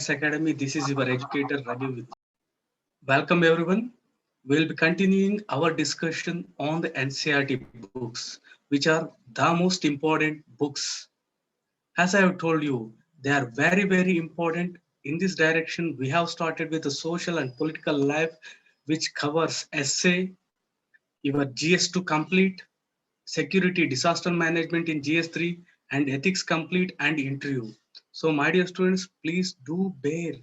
Success Academy. This is your educator Ravi. Welcome everyone. We'll be continuing our discussion on the NCERT books, which are the most important books. As I have told you, they are very, very important. In this direction, we have started with the social and political life, which covers essay, your GS2 complete, security disaster management in GS3, and ethics complete and interview. So my dear students, please do bear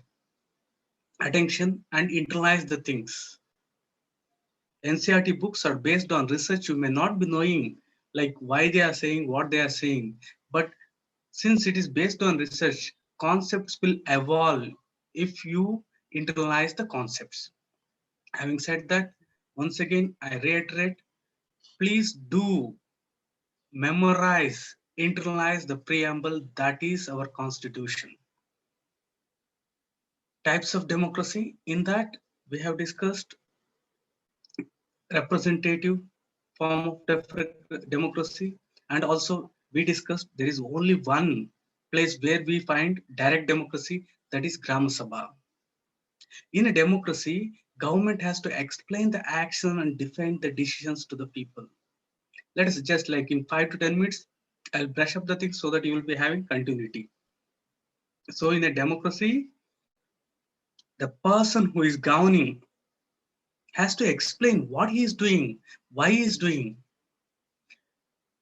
attention and internalize the things. NCERT books are based on research. You may not be knowing like why they are saying what they are saying, but since it is based on research, concepts will evolve if you internalize the concepts. Having said that, once again, I reiterate, please do memorize, internalize the preamble that is our constitution. Types of democracy, in that we have discussed representative form of democracy, and also we discussed there is only one place where we find direct democracy, that is Gram Sabha. In a democracy, government has to explain the action and defend the decisions to the people. Let us just like in 5 to 10 minutes, I'll brush up the things so that you will be having continuity. So in a democracy, the person who is governing has to explain what he is doing, why he is doing.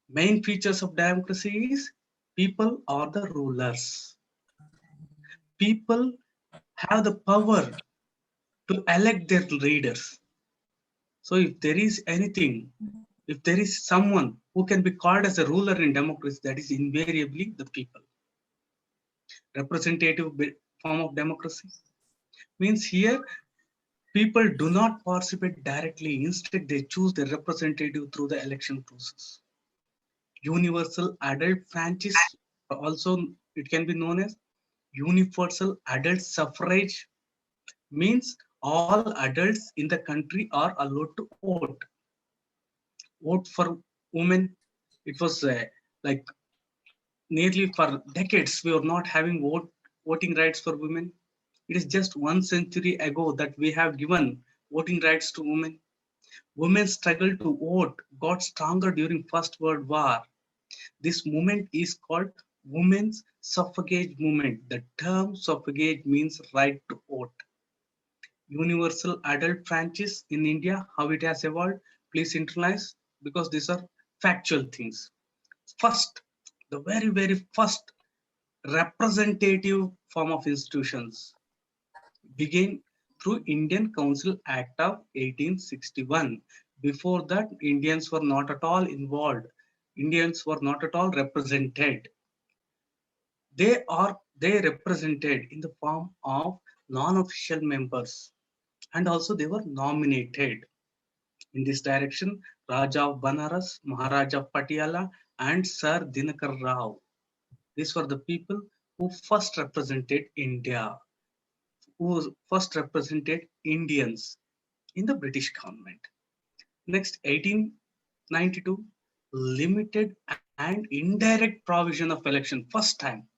Main features of democracy is people are the rulers. People have the power to elect their leaders. So if there is anything, if there is someone who can be called as a ruler in democracy, that is invariably the people. Representative form of democracy means here people do not participate directly. Instead, they choose their representative through the election process. Universal adult franchise, also it can be known as universal adult suffrage, means all adults in the country are allowed to vote. Vote for women, it was like nearly for decades we were not having voting rights for women. It is just 1 century ago that we have given voting rights to women. Women's struggle to vote got stronger during First World War. This movement is called women's suffrage movement. The term suffrage means right to vote. Universal adult franchise in India, how it has evolved, please internalize because these are factual things. First, the very, very first representative form of institutions began through Indian Council Act of 1861. Before that, Indians were not at all involved. Indians were not at all represented. They represented in the form of non-official members, and also they were nominated. In this direction, Raja of Banaras, Maharaja of Patiala, and Sir Dinakar Rao. These were the people who first represented India, who first represented Indians in the British government. Next, 1892, limited and indirect provision of election, first time.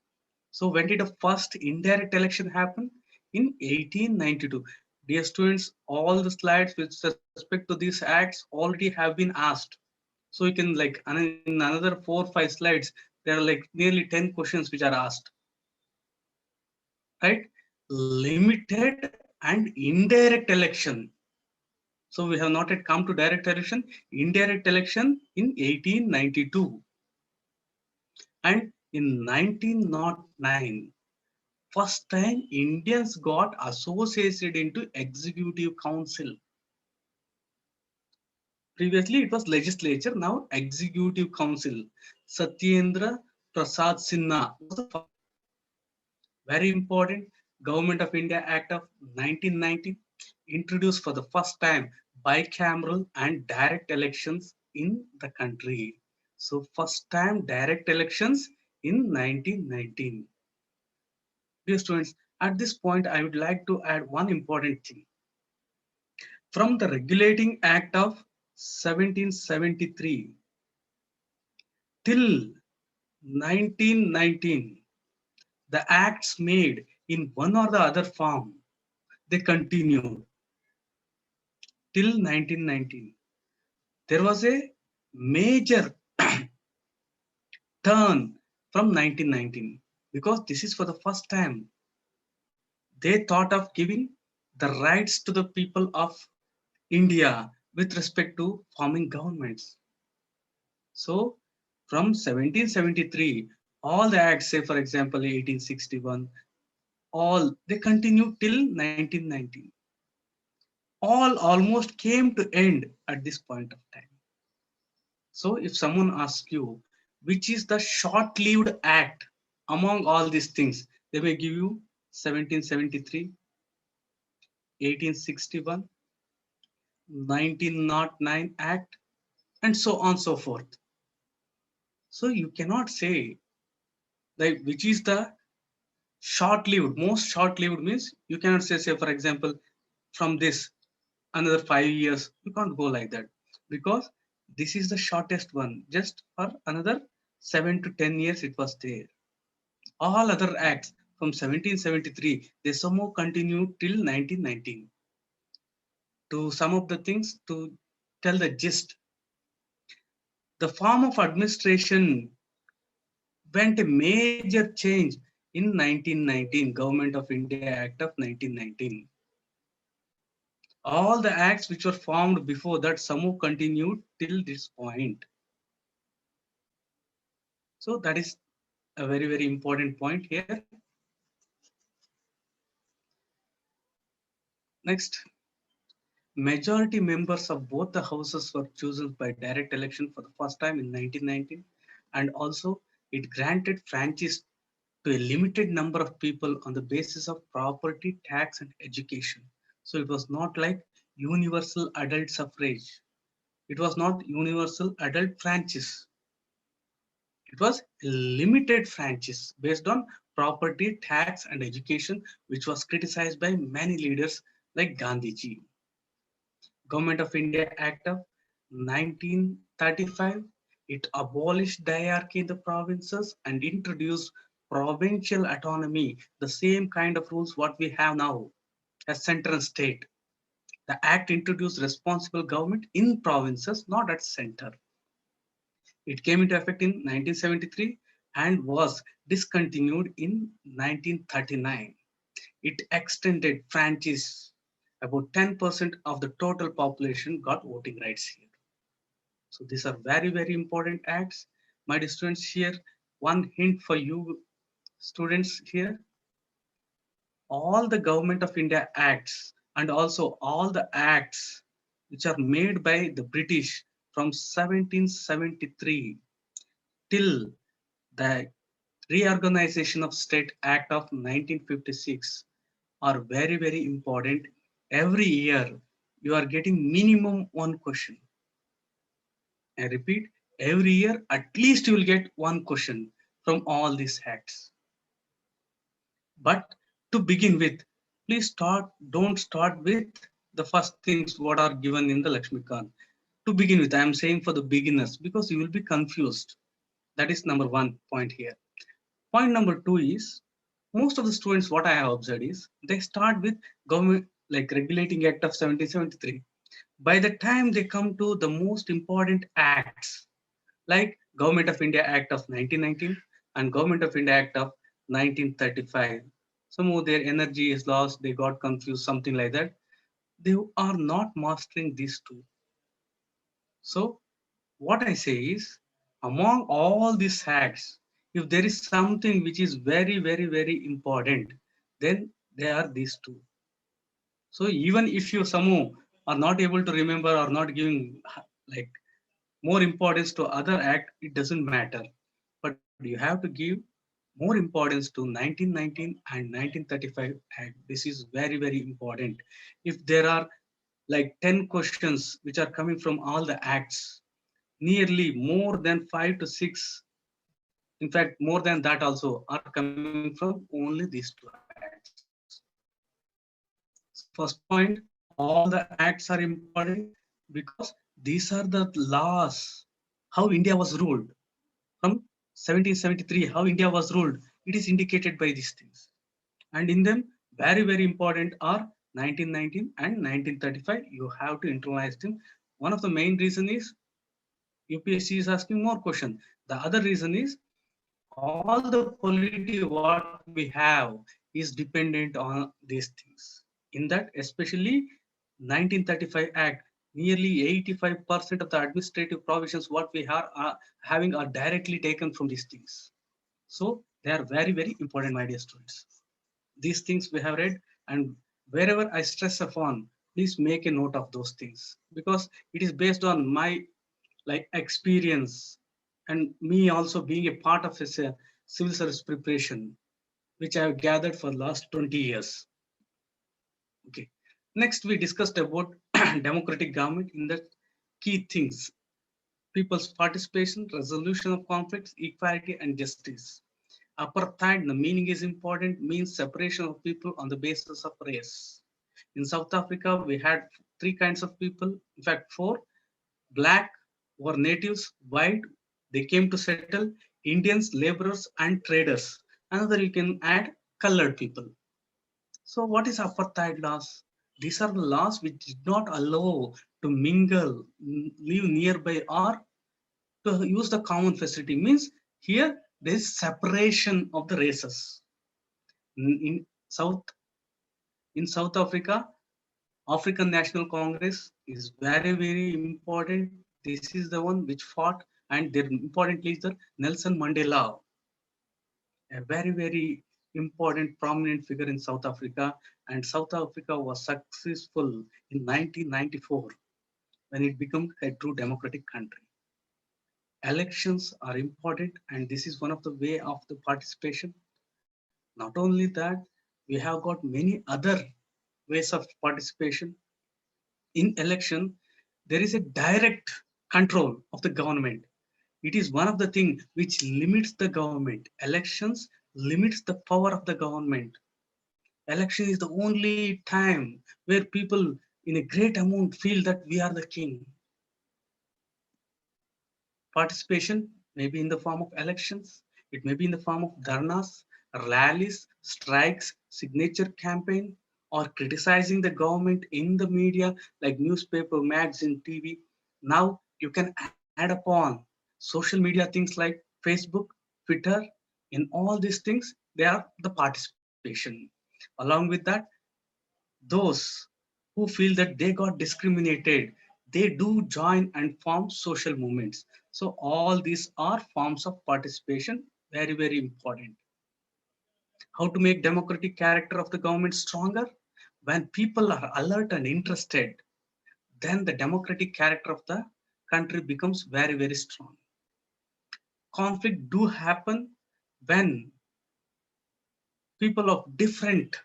So when did the first indirect election happen? In 1892. Dear students, all the slides with respect to these acts already have been asked. So you can like in another 4 or 5 slides, there are like nearly 10 questions which are asked. Right? Limited and indirect election. So we have not yet come to direct election, indirect election in 1892. And in 1909, first time Indians got associated into executive council. Previously it was legislature, now executive council. Satyendra Prasad Sinha was the first. Very important, Government of India Act of 1990 introduced for the first time bicameral and direct elections in the country. So first time direct elections in 1919. Dear students, at this point, I would like to add one important thing. From the Regulating Act of 1773 till 1919, the acts made in one or the other form, they continued till 1919. There was a major turn from 1919 because this is for the first time they thought of giving the rights to the people of India with respect to forming governments. So from 1773, all the acts, say for example 1861, all they continued till 1919. All almost came to end at this point of time. So if someone asks you which is the short-lived act among all these things, they may give you 1773, 1861, 1909 Act, and so on so forth. So you cannot say that which is the short-lived, most short-lived means you cannot say for example, from this another 5 years. You can't go like that because this is the shortest one. Just for another 7 to 10 years it was there. All other acts from 1773 they somehow continued till 1919. To sum up the things, to tell the gist, the form of administration went a major change in 1919, Government of India Act of 1919. All the acts which were formed before that somehow continued till this point. So that is a very, very important point here. Next, majority members of both the houses were chosen by direct election for the first time in 1919, and also it granted franchise to a limited number of people on the basis of property, tax, and education. So it was not like universal adult suffrage. It was not universal adult franchise. It was a limited franchise based on property, tax, and education, which was criticized by many leaders like Gandhiji. Government of India Act of 1935, it abolished diarchy in the provinces and introduced provincial autonomy, the same kind of rules what we have now as center and state. The act introduced responsible government in provinces, not at center. It came into effect in 1973 and was discontinued in 1939. It extended franchise. About 10% of the total population got voting rights here. So these are very, very important acts. My dear students, here, one hint for you students here. All the Government of India acts and also all the acts which are made by the British from 1773 till the Reorganization of State Act of 1956 are very, very important. Every year, you are getting minimum one question. I repeat, every year, at least you will get one question from all these acts. But to begin with, please don't start with the first things what are given in the Lakshmikant. To begin with, I am saying for the beginners because you will be confused. That is number one point here. Point number two is most of the students, what I have observed is they start with government like regulating act of 1773. By the time they come to the most important acts like Government of India Act of 1919 and Government of India Act of 1935, some of their energy is lost, they got confused, something like that. They are not mastering these two. So what I say is, among all these acts, if there is something which is very, very, very important, then they are these two. So even if you somehow are not able to remember or not giving like more importance to other act, it doesn't matter. But you have to give more importance to 1919 and 1935 act. This is very, very important. If there are like 10 questions which are coming from all the acts, nearly more than 5 to 6, in fact more than that also, are coming from only these two acts. So first point, all the acts are important because these are the laws, how India was ruled from 1773, how India was ruled. It is indicated by these things. And in them, very, very important are 1919 and 1935. You have to internalize them. One of the main reason is UPSC is asking more questions. The other reason is all the polity what we have is dependent on these things. In that, especially 1935 Act, nearly 85% of the administrative provisions what we are having are directly taken from these things. So they are very, very important, my dear students. These things we have read, and wherever I stress upon, please make a note of those things because it is based on my like experience and me also being a part of a civil service preparation, which I have gathered for last 20 years. Okay. Next, we discussed about democratic government in the key things: people's participation, resolution of conflicts, equality, and justice. Apartheid, the meaning is important, means separation of people on the basis of race. In South Africa, we had three kinds of people, in fact, four: black were natives, white, they came to settle, Indians, laborers, and traders. Another you can add colored people. So, what is apartheid laws? These are the laws which did not allow to mingle, live nearby, or to use the common facility. Means here there is separation of the races. In South in South Africa, African National Congress is very, very important. This is the one which fought, and their important leader Nelson Mandela, a very, very important, prominent figure in South Africa. And South Africa was successful in 1994 when it became a true democratic country. Elections are important, and this is one of the way of the participation. Not only that, we have got many other ways of participation. In election, there is a direct control of the government. It is one of the things which limits the government. Elections limits the power of the government. Election is the only time where people in a great amount feel that we are the king. Participation may be in the form of elections, it may be in the form of dharnas, rallies, strikes, signature campaign, or criticizing the government in the media like newspaper, magazine, TV. Now you can add upon social media things like Facebook, Twitter. In all these things, they are the participation. Along with that, those who feel that they got discriminated, they do join and form social movements. So all these are forms of participation, very, very important. How to make democratic character of the government stronger? When people are alert and interested, then the democratic character of the country becomes very, very strong. Conflict do happen when people of different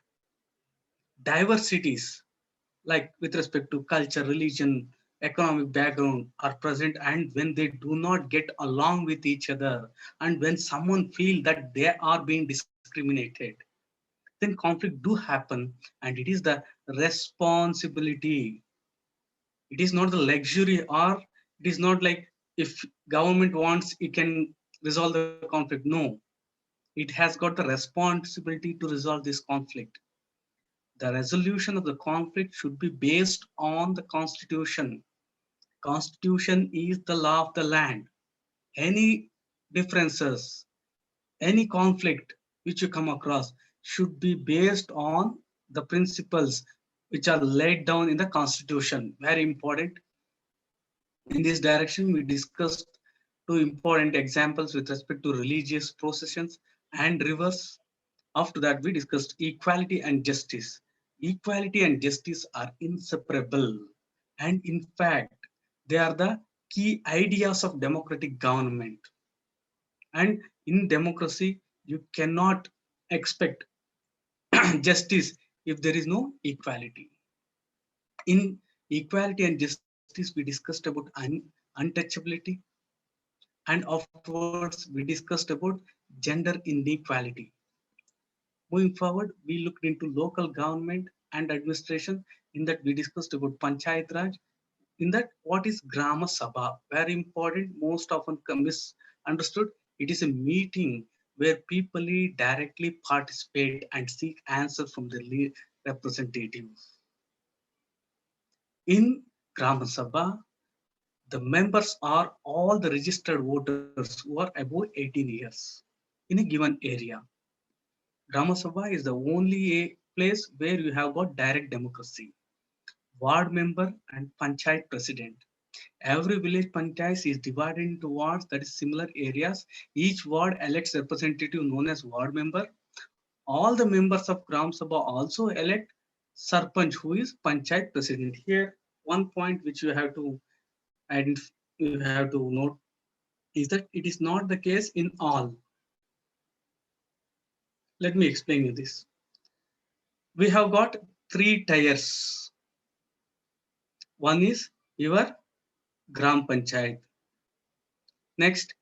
diversities, like with respect to culture, religion, economic background, are present, and when they do not get along with each other, and when someone feel that they are being discriminated, then conflict do happen, and it is the responsibility. It is not the luxury, or it is not like if government wants, it can resolve the conflict. No, it has got the responsibility to resolve this conflict. The resolution of the conflict should be based on the constitution. Constitution is the law of the land. Any differences, any conflict which you come across should be based on the principles which are laid down in the constitution. Very important. In this direction, we discussed two important examples with respect to religious processions and rivers. After that, we discussed equality and justice. Equality and justice are inseparable. And in fact, they are the key ideas of democratic government. And in democracy, you cannot expect justice if there is no equality. In equality and justice, we discussed about untouchability, and afterwards we discussed about gender inequality. Moving forward, we looked into local government and administration. In that, we discussed about Panchayat Raj. In that, what is Grama Sabha? Very important, most often misunderstood. It is a meeting where people directly participate and seek answers from their representatives. In Gram Sabha, the members are all the registered voters who are above 18 years in a given area. Gram Sabha is the only place where you have got direct democracy. Ward member and panchayat president. Every village panchayat is divided into wards, that is similar areas. Each ward elects representative known as ward member. All the members of Gram Sabha also elect Sarpanch, who is panchayat president. Here, one point which you have to note is that it is not the case in all. Let me explain you this. We have got three tiers. One is your Gram Panchayat. Next,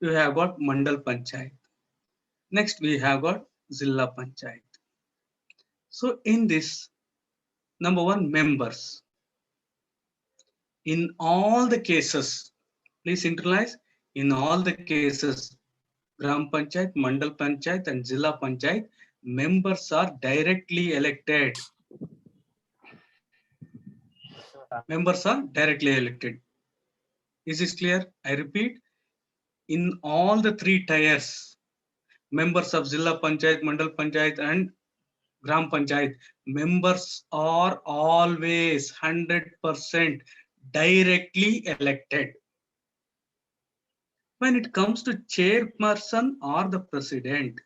you have got Mandal Panchayat. Next, we have got Zilla Panchayat. So in this, number one, members. In all the cases, please internalize, in all the cases, Gram Panchayat, Mandal Panchayat and Zilla Panchayat, members are directly elected. Members are directly elected. Is this clear? I repeat, in all the three tiers, members of Zilla Panchayat, Mandal Panchayat and Gram Panchayat, members are always 100% directly elected. When it comes to chairperson or the president,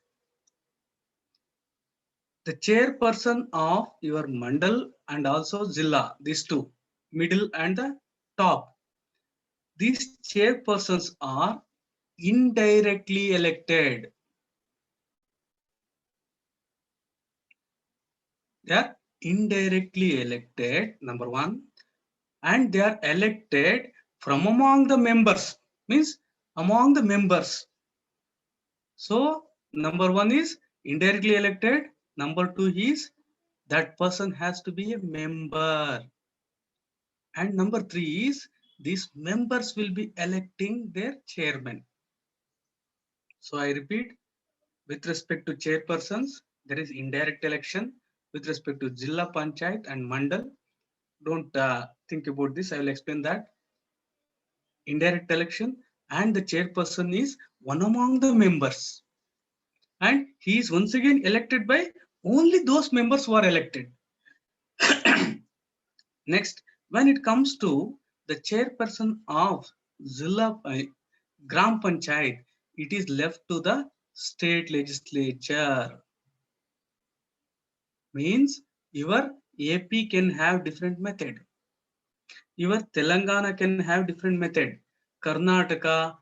the chairperson of your mandal and also zilla, these two, middle and the top, these chairpersons are indirectly elected. They are indirectly elected, number one, and they are elected from among the members, means among the members. So number one is indirectly elected. Number two is that person has to be a member. And number three is these members will be electing their chairman. So I repeat, with respect to chairpersons, there is indirect election. With respect to Jilla Panchayat and Mandal, don't think about this. I will explain that. Indirect election, and the chairperson is one among the members. And he is once again elected by only those members who are elected. Next, when it comes to the chairperson of Zilla Gram Panchayat, it is left to the state legislature. Means your AP can have different method. Your Telangana can have different method. Karnataka,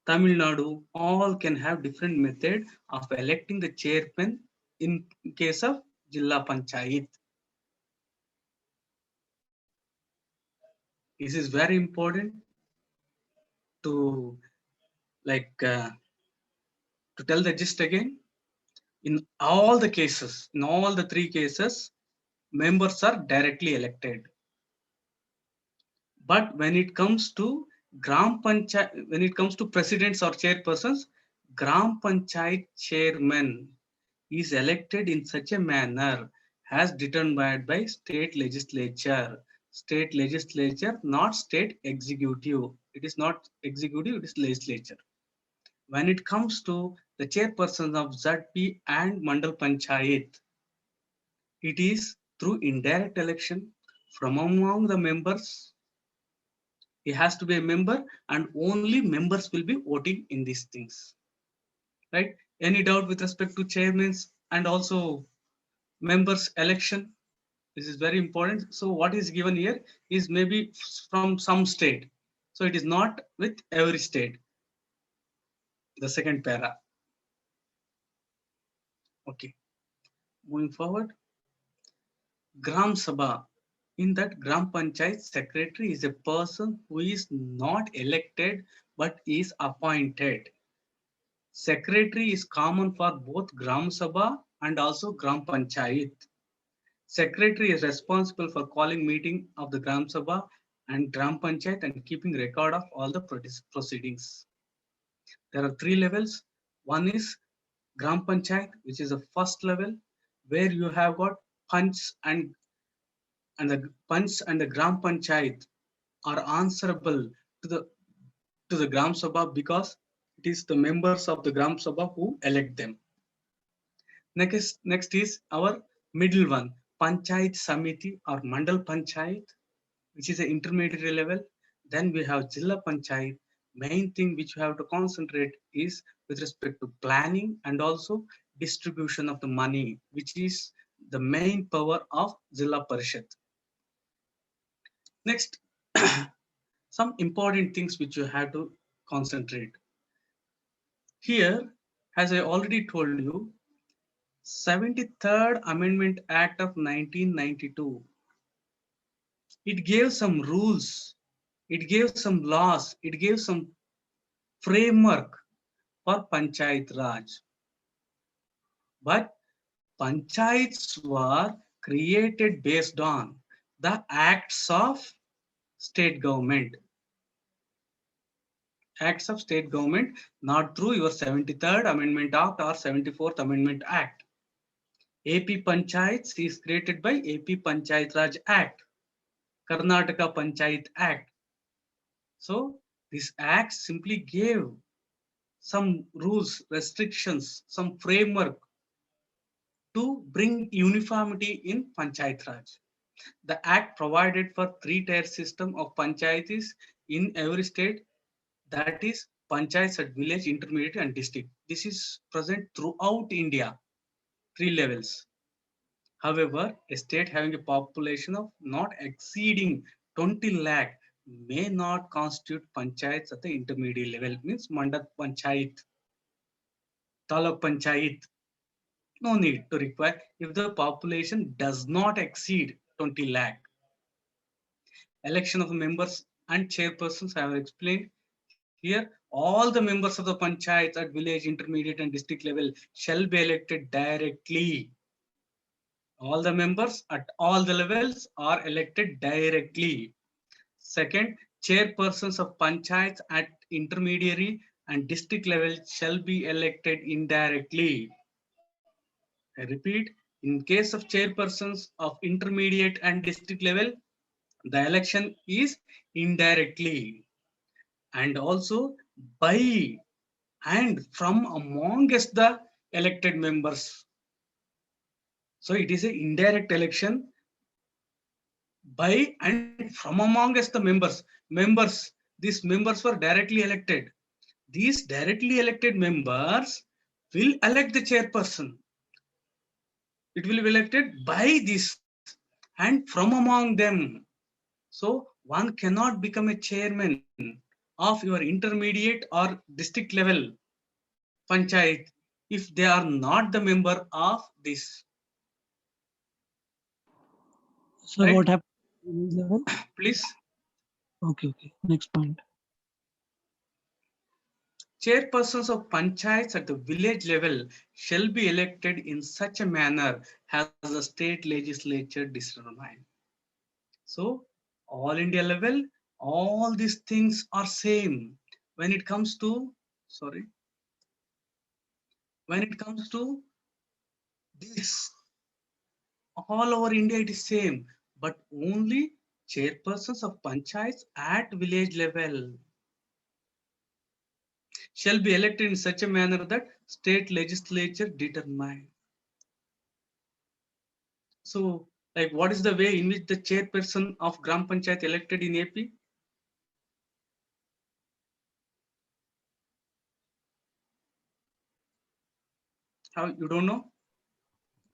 Tamil Nadu, all can have different method of electing the chairman in case of Jilla Panchayat. This is very important to like to tell the gist again. In all the cases, in all the three cases, members are directly elected. But when it comes to Gram Panchayat, when it comes to presidents or chairpersons, Gram Panchayat chairman is elected in such a manner as determined by state legislature. State legislature, not state executive. It is not executive, it is legislature. When it comes to the chairpersons of ZP and Mandal Panchayat, it is through indirect election from among the members. He has to be a member and only members will be voting in these things. Right? Any doubt with respect to chairmans and also members election? This is very important. So what is given here is maybe from some state. So it is not with every state. The second para. Okay. Moving forward. Gram Sabha. In that Gram Panchayat secretary is a person who is not elected but is appointed. Secretary is common for both Gram Sabha and also Gram Panchayat. Secretary is responsible for calling meeting of the Gram Sabha and Gram Panchayat and keeping record of all the proceedings. There are three levels. One is Gram Panchayat, which is the first level, where you have got Panch and the Gram Panchayat are answerable to the Gram Sabha because it is the members of the Gram Sabha who elect them. Next is our middle one, Panchayat Samiti or Mandal Panchayat, which is an intermediate level. Then we have Jilla Panchayat. Main thing which you have to concentrate is with respect to planning and also distribution of the money, which is the main power of Jilla Parishad. Next, some important things which you have to concentrate. Here, as I already told you, 73rd Amendment Act of 1992, it gave some rules, it gave some laws, it gave some framework for Panchayat Raj. But panchayats were created based on the acts of state government. Acts of state government, not through your 73rd Amendment Act or 74th Amendment Act. AP Panchayats is created by AP Panchayat Raj Act, Karnataka Panchayat Act. So this act simply gave some rules, restrictions, some framework to bring uniformity in Panchayat Raj. The act provided for three-tier system of panchayatis in every state, that is panchayats at village, intermediate and district. This is present throughout India, three levels. However, a state having a population of not exceeding 20 lakh may not constitute panchayats at the intermediate level, means Mandal Panchayat, Taluk Panchayat. No need to require if the population does not exceed 20 lakh. Election of members and chairpersons I have explained. Here, all the members of the panchayats at village, intermediate and district level shall be elected directly. All the members at all the levels are elected directly. Second, chairpersons of panchayats at intermediary and district level shall be elected indirectly. I repeat, in case of chairpersons of intermediate and district level, the election is indirectly, and also by and from amongst the elected members. So it is an indirect election by and from amongst the members. These members were directly elected. These directly elected members will elect the chairperson. It will be elected by this and from among them. So one cannot become a chairman of your intermediate or district level panchayat if they are not the member of this. So Right? what happened at village level? Please. Okay. Next point. Chairpersons of panchayats at the village level shall be elected in such a manner as the state legislature determines. So, all India level, all these things are same. When it comes to, when it comes to this, all over India it is same, but only chairpersons of panchayats at village level shall be elected in such a manner that state legislature determine. So, like, what is the way in which the chairperson of Gram Panchayat elected in AP? How, you don't know?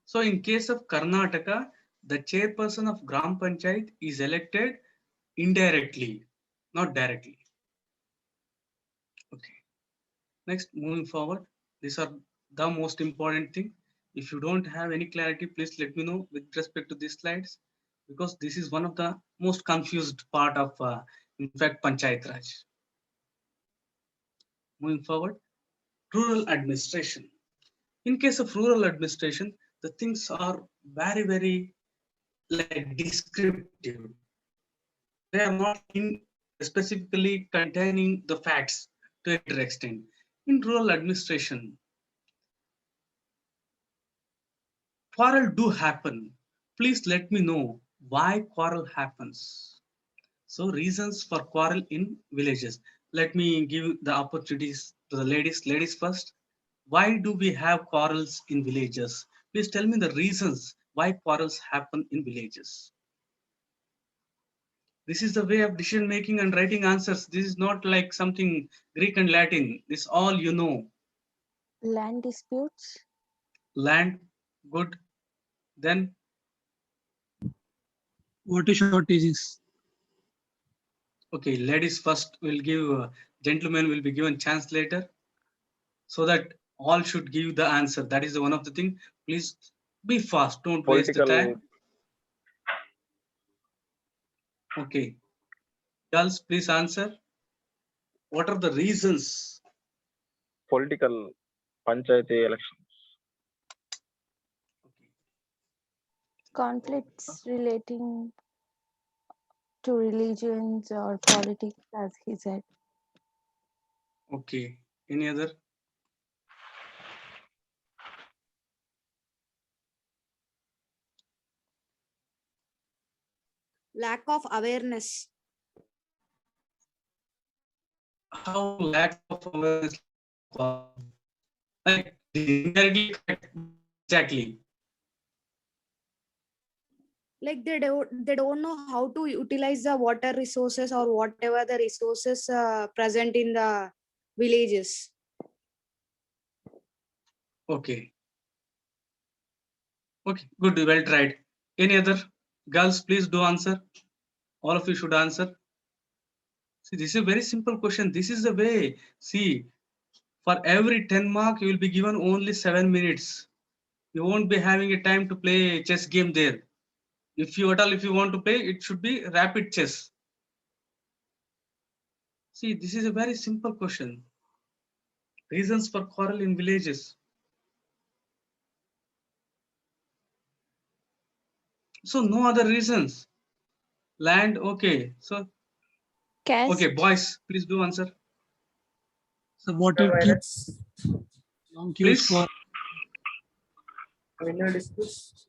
So, in case of Karnataka, the chairperson of Gram Panchayat is elected indirectly, not directly. Okay. Next, moving forward, these are the most important thing. If you don't have any clarity, please let me know with respect to these slides, because this is one of the most confused part of, in fact, Panchayat Raj. Moving forward, rural administration. In case of rural administration, the things are very like descriptive. They are not in specifically containing the facts to a great extent. In rural administration, quarrel do happen. Please let me know why quarrel happens. So reasons for quarrel in villages. Let me give the opportunities to the ladies. Ladies first. Why do we have quarrels in villages? Please tell me the reasons why quarrels happen in villages. This is the way of decision making and writing answers. This is not like something Greek and Latin. This all you know. Land disputes, Land, good. Then, Water shortages. okay, ladies first will give, gentlemen will be given chance later, so that all should give the answer. That is the one of the thing. Please be fast. Don't waste the Political, time. Okay. Girls, please answer. What are the reasons? political panchayati election. Okay. conflicts relating to religions or politics, as he said. Okay. Any other? Lack of awareness. How lack of awareness? Like indirectly correct. Exactly. Like they don't know how to utilize the water resources or whatever the resources present in the villages. Okay. Okay. Good. Well tried. Any other? Girls, please do answer. All of you should answer. See, this is a very simple question. This is the way. See, for every 10 mark, you will be given only 7 minutes. You won't be having a time to play chess game there. If you at all, if you want to play, it should be rapid chess. See, this is a very simple question. Reasons for quarrel in villages. So no other reasons. Land, okay. So, Caste, okay, boys, please do answer. So water keeps long queues Please. for Communal disputes.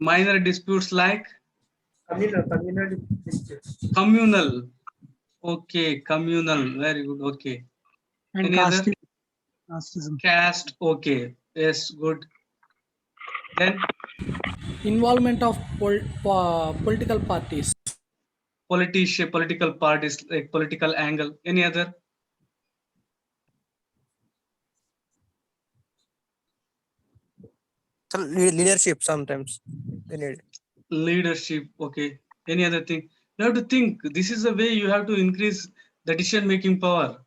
Minor disputes like Communal disputes. communal. Okay, communal. Very good. Okay. and Any other? casteism. Caste. Okay. Yes, good. Then Involvement of political parties. political parties, like political angle. Any other? So leadership sometimes they need. Leadership. Okay. Any other thing? You have to think. This is the way you have to increase the decision making power.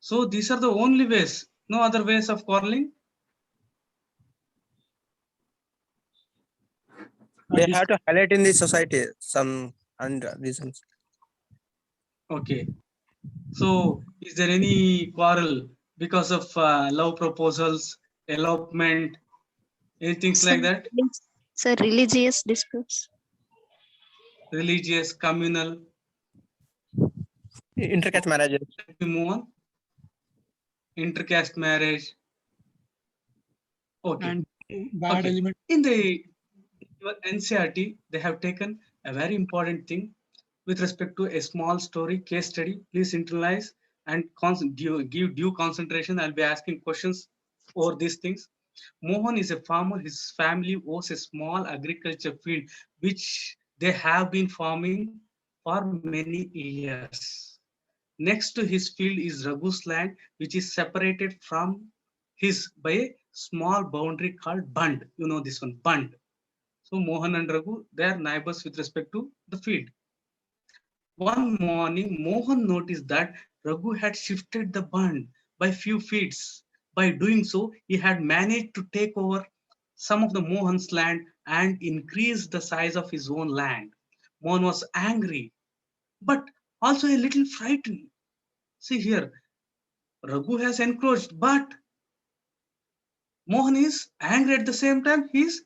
So these are the only ways. No other ways of quarreling. They have to highlight in the society some and reasons. Okay. So is there any quarrel because of love proposals, elopement, anything like that? so religious disputes, Religious, communal. Intercaste marriages. Let me move on. Intercaste marriage. Okay. And bad Okay. element. In the NCRT, they have taken a very important thing with respect to a small story case study. Please internalize and give due concentration. I'll be asking questions over these things. Mohan is a farmer. His family owns a small agriculture field, which they have been farming for many years. Next to his field is Raghu's land, which is separated from his by a small boundary called Bund. You know this one, Bund. So Mohan and Raghu, they are neighbors with respect to the field. One morning, Mohan noticed that Raghu had shifted the bund by few feet. By doing so, he had managed to take over some of the Mohan's land and increase the size of his own land. Mohan was angry, but also a little frightened. See here, Raghu has encroached, but Mohan is angry at the same time. He is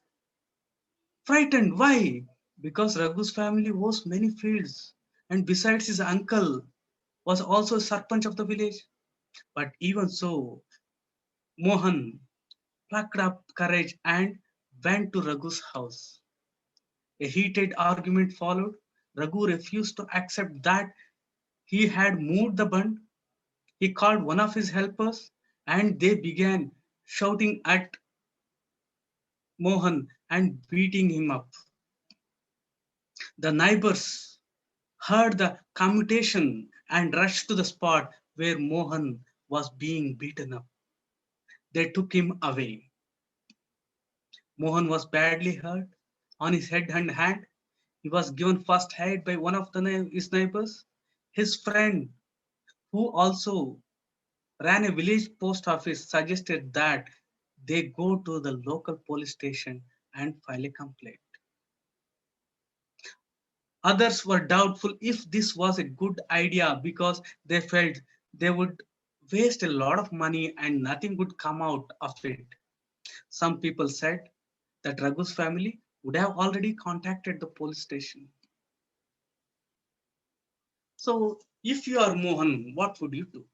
frightened. Why? Because Raghu's family owns many fields, and besides, his uncle was also Sarpanch of the village. But even so, Mohan plucked up courage and went to Raghu's house. A heated argument followed. Raghu refused to accept that he had moved the bund. He called one of his helpers and they began shouting at Mohan and beating him up. The neighbors heard the commutation and rushed to the spot where Mohan was being beaten up. They took him away. Mohan was badly hurt on his head and hand. He was given first aid by one of his neighbors. His friend, who also ran a village post office, suggested that they go to the local police station and file a complaint. Others were doubtful if this was a good idea because they felt they would waste a lot of money and nothing would come out of it. Some people said that Raghu's family would have already contacted the police station. So, if you are Mohan, what would you do?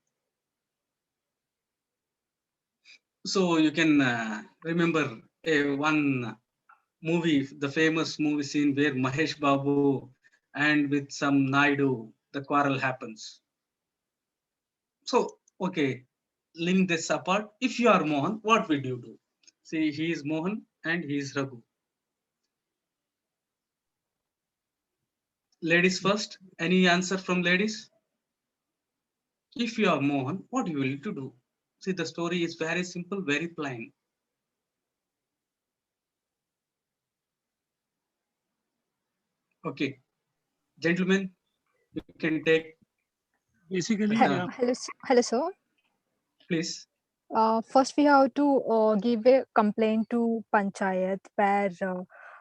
So, you can remember one movie, the famous movie scene where Mahesh Babu and with some Naidu, the quarrel happens. So, okay, leaving this apart, if you are Mohan, what will you do? See, he is Mohan and he is Raghu. Ladies first, any answer from ladies? If you are Mohan, what you will to do? See, the story is very simple, very plain. Okay, gentlemen, you can take, Basically, Yeah. Hello, sir. please. First, we have to give a complaint to Panchayat where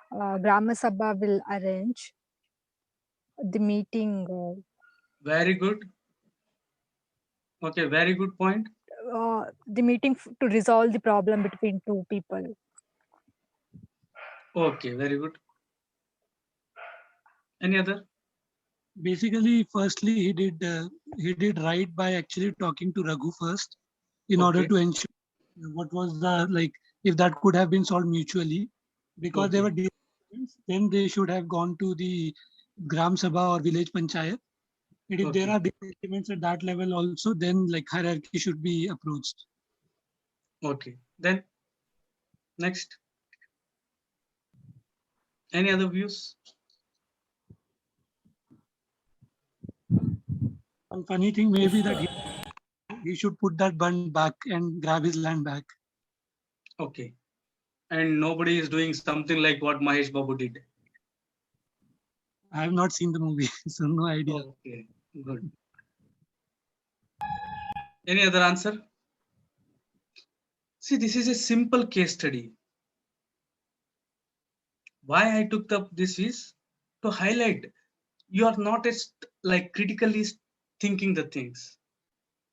Grama Sabha will arrange the meeting. Very good. Okay, very good point. The meeting to resolve the problem between two people. Okay, very good. Any other? basically, firstly, he did right by actually talking to Raghu first, in order Okay. to ensure what was the like if that could have been solved mutually, because there Okay. were disagreements, then they should have gone to the Gram Sabha or village panchayat. And if there Okay. are disagreements at that level also, then like hierarchy should be approached. Okay, then next. Any other views? One funny thing may be that he should put that bund back and grab his land back. Okay. And nobody is doing something like what Mahesh Babu did. I have not seen the movie, so no idea. Okay, good. Any other answer? See, this is a simple case study. Why I took up this is to highlight you are not like critically thinking the things.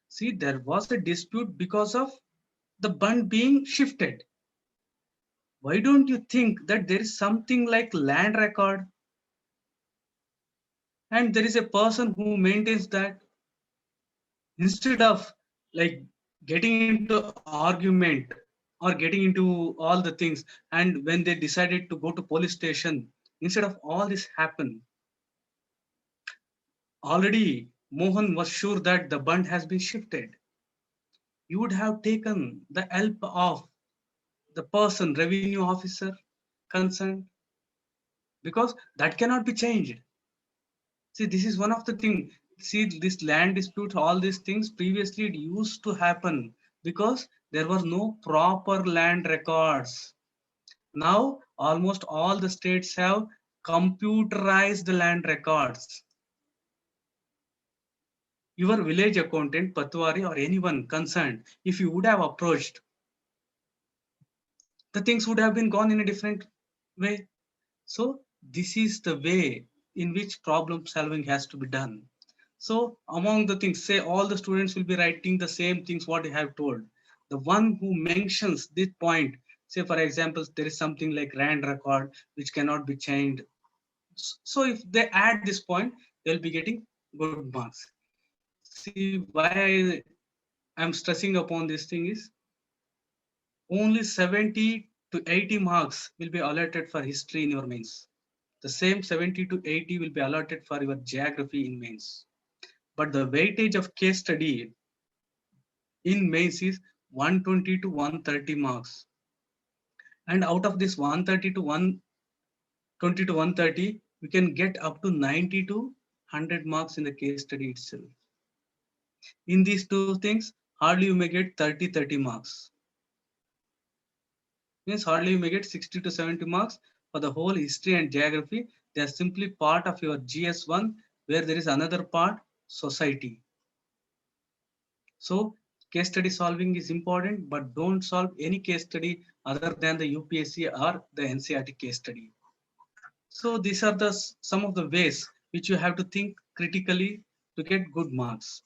See, there was a dispute because of the bund being shifted. Why don't you think that there is something like land record and there is a person who maintains that, instead of like getting into argument or getting into all the things, and when they decided to go to police station, instead of all this happen, already Mohan was sure that the bund has been shifted. You would have taken the help of the person, revenue officer concerned, because that cannot be changed. See, this is one of the things. See, this land dispute, all these things previously it used to happen because there were no proper land records. Now, almost all the states have computerized the land records. Your village accountant, Patwari, or anyone concerned, if you would have approached, the things would have been gone in a different way. So, this is the way in which problem solving has to be done. So among the things, say all the students will be writing the same things what I have told. The one who mentions this point, say for example, there is something like land record which cannot be changed. So if they add this point, they'll be getting good marks. See why I'm stressing upon this thing is only 70 to 80 marks will be allotted for history in your mains. The same 70 to 80 will be allotted for your geography in mains. But the weightage of case study in mains is 120 to 130 marks. And out of this 130 to 120 to 130, we can get up to 90 to 100 marks in the case study itself. In these two things, hardly you may get 30 marks. Means hardly you may get 60 to 70 marks for the whole history and geography. They are simply part of your GS1, where there is another part, society. So case study solving is important, but don't solve any case study other than the UPSC or the NCERT case study. So these are the some of the ways which you have to think critically to get good marks.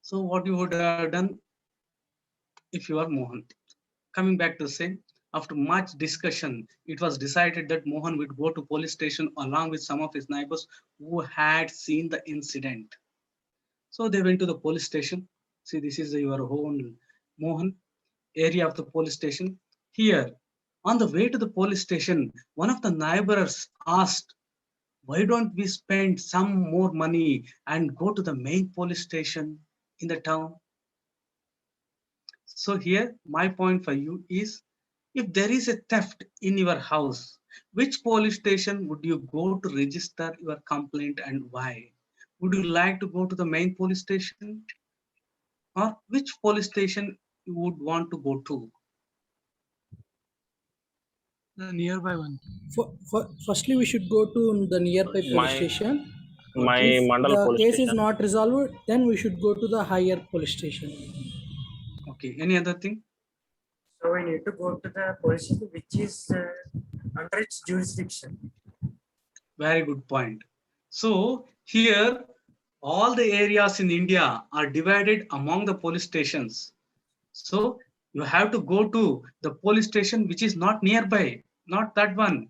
So what you would have done if you are Mohan. Coming back to say, after much discussion, it was decided that Mohan would go to police station along with some of his neighbors who had seen the incident. So they went to the police station. See, this is your own Mohan area of the police station. Here, on the way to the police station, one of the neighbors asked, why don't we spend some more money and go to the main police station in the town? So here, my point for you is, if there is a theft in your house, which police station would you go to register your complaint and why? Would you like to go to the main police station, or which police station you would want to go to? The nearby one. Firstly, we should go to the nearby police My- station. My If Mandal the police case station. is not resolved, then we should go to the higher police station. Okay, any other thing? So we need to go to the police station which is under its jurisdiction. Very good point. So here, all the areas in India are divided among the police stations. So you have to go to the police station which is not nearby, not that one,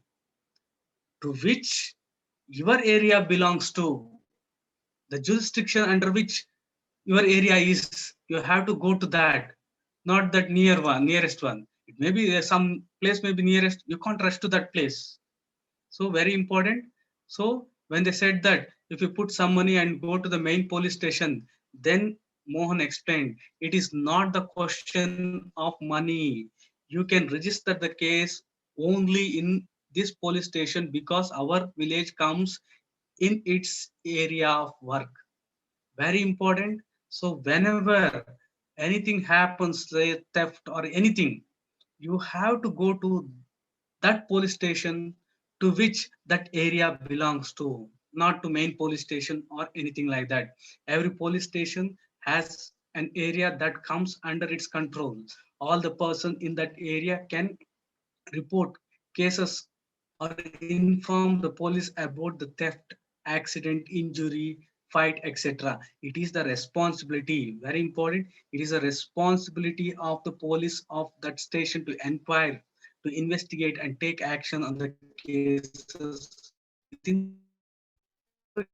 to which your area belongs to, the jurisdiction under which your area is. You have to go to that, not that nearest one. It may be some place may be nearest. You can't rush to that place. So very important. So when they said that if you put some money and go to the main police station, then Mohan explained, it is not the question of money. You can register the case only in this police station because our village comes in its area of work. Very important. So whenever anything happens, say theft or anything, you have to go to that police station to which that area belongs to, not to main police station or anything like that. Every police station has an area that comes under its control. All the person in that area can report cases or inform the police about the theft, accident, injury, fight, etc. It is the responsibility, very important, it is a responsibility of the police of that station to inquire, to investigate and take action on the cases within the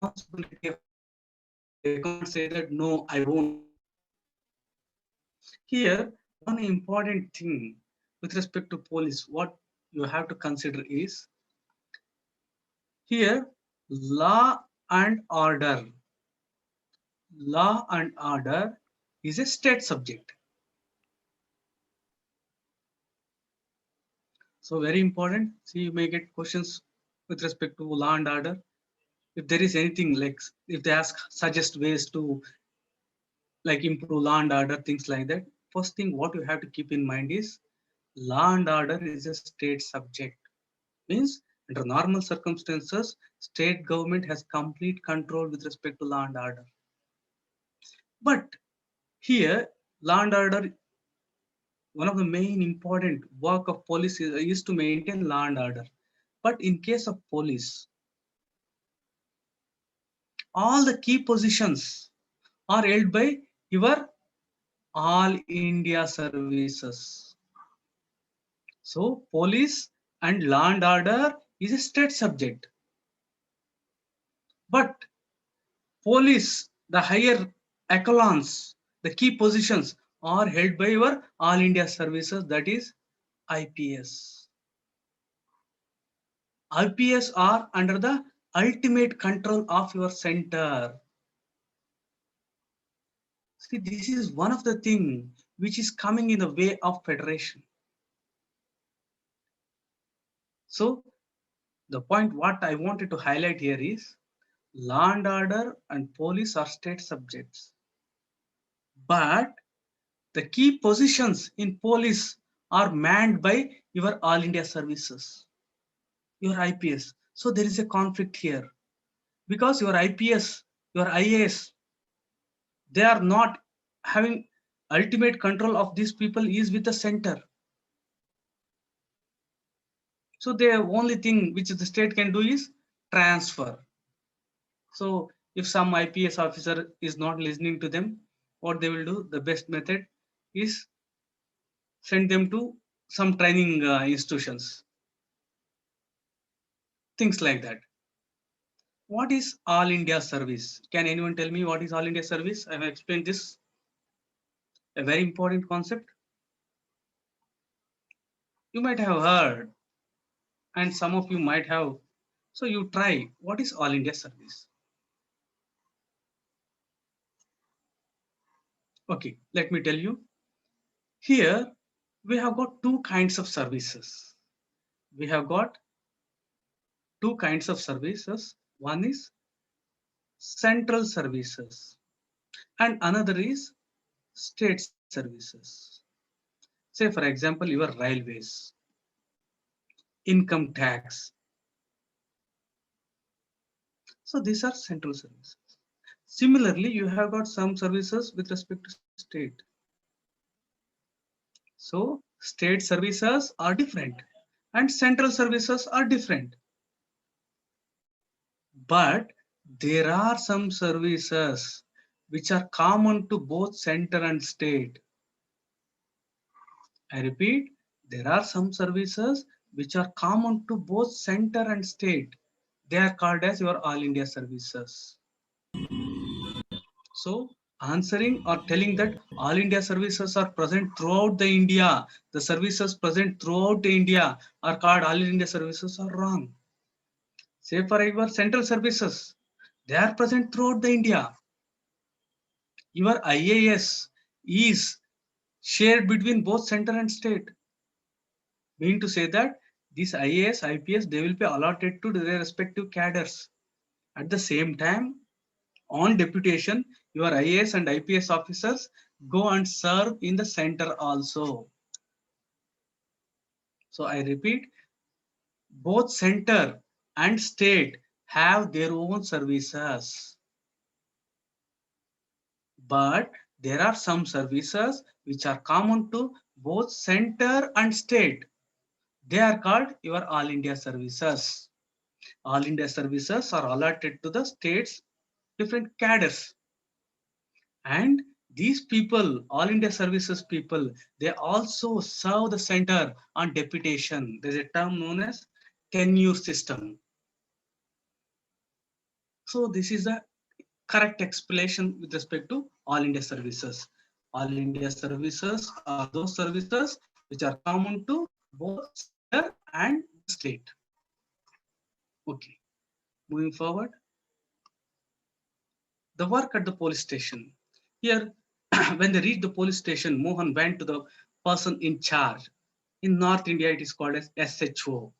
responsibility of, they can't say that no, I won't. Here, one important thing with respect to police, what you have to consider is, here, law and order. Law and order is a state subject. So very important. See, you may get questions with respect to law and order. If there is anything like, if they ask, suggest ways to like improve law and order, things like that. First thing what you have to keep in mind is, law and order is a state subject. Means under normal circumstances, state government has complete control with respect to law and order. But here, law and order, one of the main important work of police is to maintain law and order. But in case of police, all the key positions are held by your All India services. So police and law and order is a state subject. But police, the higher echelons, the key positions are held by your All India services, that is IPS. IPS are under the ultimate control of your center. See, this is one of the things which is coming in the way of federation. So the point what I wanted to highlight here is law and order and police are state subjects. But the key positions in police are manned by your All India services, your IPS. So there is a conflict here because your IPS, your IAS, they are not having ultimate control of these people is with the center. So the only thing which the state can do is transfer. So if some IPS officer is not listening to them, what they will do, the best method is send them to some training institutions. Things like that. What is All India Service? Can anyone tell me what is All India Service? I have explained this. A very important concept. You might have heard, and some of you might have. So you try. What is All India Service? Okay, let me tell you. Here we have got two kinds of services. We have got two kinds of services. One is central services and another is state services. Say for example, your railways, income tax. So these are central services. Similarly, you have got some services with respect to state. So state services are different and central services are different. But there are some services which are common to both center and state. I repeat, there are some services which are common to both center and state. They are called as your All India services. So answering or telling that All India services are present throughout the India, the services present throughout the India are called All India services are wrong. Say for your central services, they are present throughout the India. Your IAS is shared between both center and state. Meaning to say that these IAS, IPS, they will be allotted to their respective cadres. At the same time, on deputation, your IAS and IPS officers go and serve in the center also. So I repeat, both center and state have their own services. But there are some services which are common to both center and state. They are called your All India services. All India services are allotted to the states different cadres. And these people, All India services people, they also serve the center on deputation. There's a term known as tenure system. So this is the correct explanation with respect to All India services. All India services are those services which are common to both center and state. Okay, moving forward. The work at the police station. Here, when they reached the police station, Mohan went to the person in charge. In North India, it is called as SHO.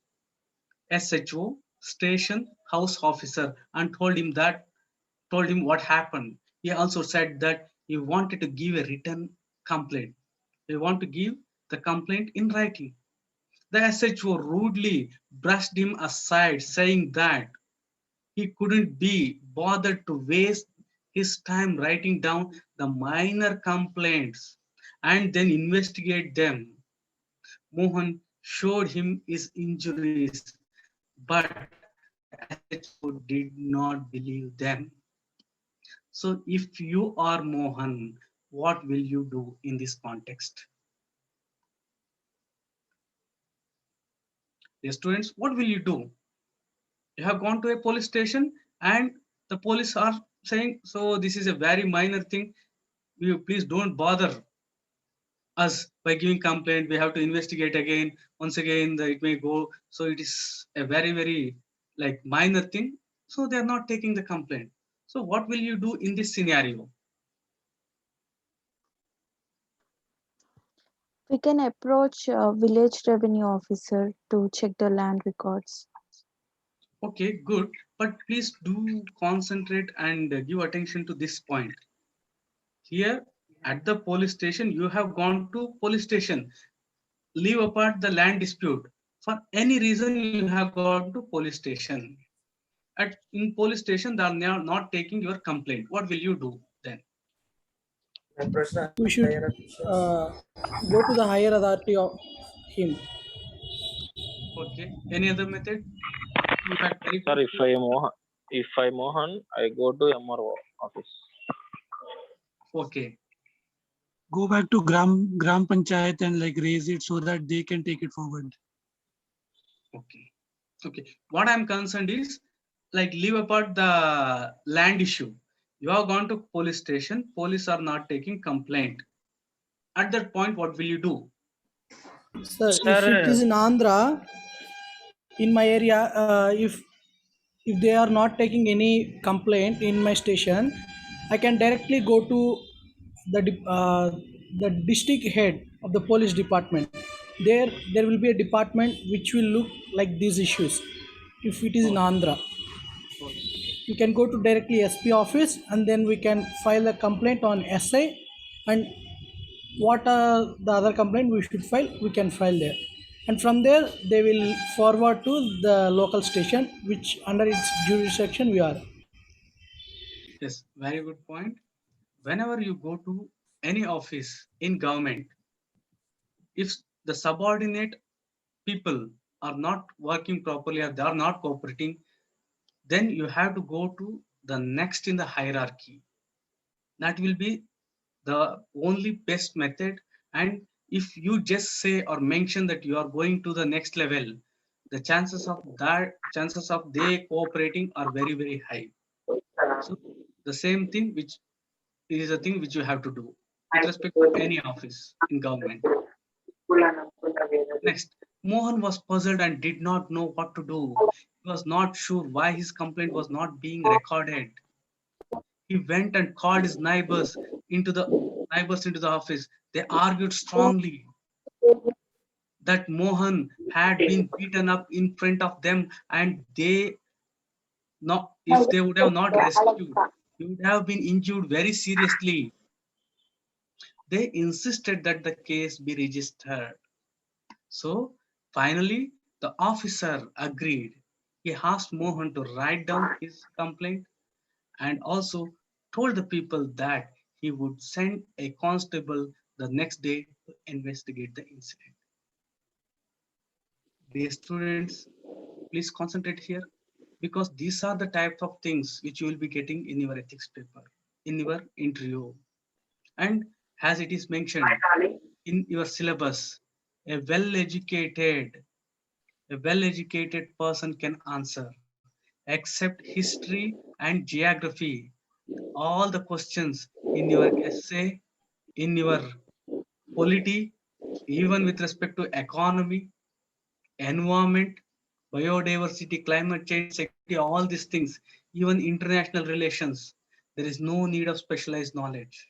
SHO, Station House Officer, and told him what happened. He also said that he wanted to give a written complaint. He wanted to give the complaint in writing. The SHO rudely brushed him aside, saying that he couldn't be bothered to waste his time writing down the minor complaints and then investigate them. Mohan showed him his injuries, but SHO did not believe them. So if you are Mohan, what will you do in this context? Dear students, what will you do? You have gone to a police station and the police are saying, so this is a very minor thing. You please don't bother. us by giving complaint. We have to investigate again. Once again, it may go. So it is a very, very like minor thing. So they are not taking the complaint. So what will you do in this scenario? We can approach village revenue officer to check the land records. Okay, good. But please do concentrate and give attention to this point. Here at the police station, you have gone to police station. Leave apart the land dispute. For any reason, you have gone to police station. In police station, they are now not taking your complaint. What will you do then? Approach the We should higher officials. go to the higher authority of him. Okay. Any other method? In fact, very Sir, good. if I Mohan, I go to MRO office. Okay. Go back to Gram Panchayat and like raise it so that they can take it forward. Okay. Okay. What I'm concerned is like leave apart the land issue. You have gone to police station. Police are not taking complaint. At that point, what will you do? Sir, if it is in Andhra, in my area, if they are not taking any complaint in my station, I can directly go to the district head of the police department. There will be a department which will look like these issues. If it is in Andhra, Okay. we can go to directly SP office and then we can file a complaint on SI, and what are the other complaint we should file, we can file there, and from there they will forward to the local station which under its jurisdiction we are. Yes, very good point. Whenever you go to any office in government, if the subordinate people are not working properly or they are not cooperating, then you have to go to the next in the hierarchy. That will be the only best method. And if you just say or mention that you are going to the next level, the chances of they cooperating are very, very high. So the same thing which is a thing which you have to do with respect to any office in government. Next, Mohan was puzzled and did not know what to do. He was not sure why his complaint was not being recorded. He went and called his neighbors into the office. They argued strongly that Mohan had been beaten up in front of them, and if they would have not rescued, he would have been injured very seriously. They insisted that the case be registered. So finally, the officer agreed. He asked Mohan to write down his complaint and also told the people that he would send a constable the next day to investigate the incident. Dear students, please concentrate here because these are the types of things which you will be getting in your ethics paper, in your interview. And as it is mentioned in your syllabus, a well-educated person can answer, except history and geography. All the questions in your essay, in your polity, even with respect to economy, environment, biodiversity, climate change, security, all these things, even international relations, there is no need of specialized knowledge.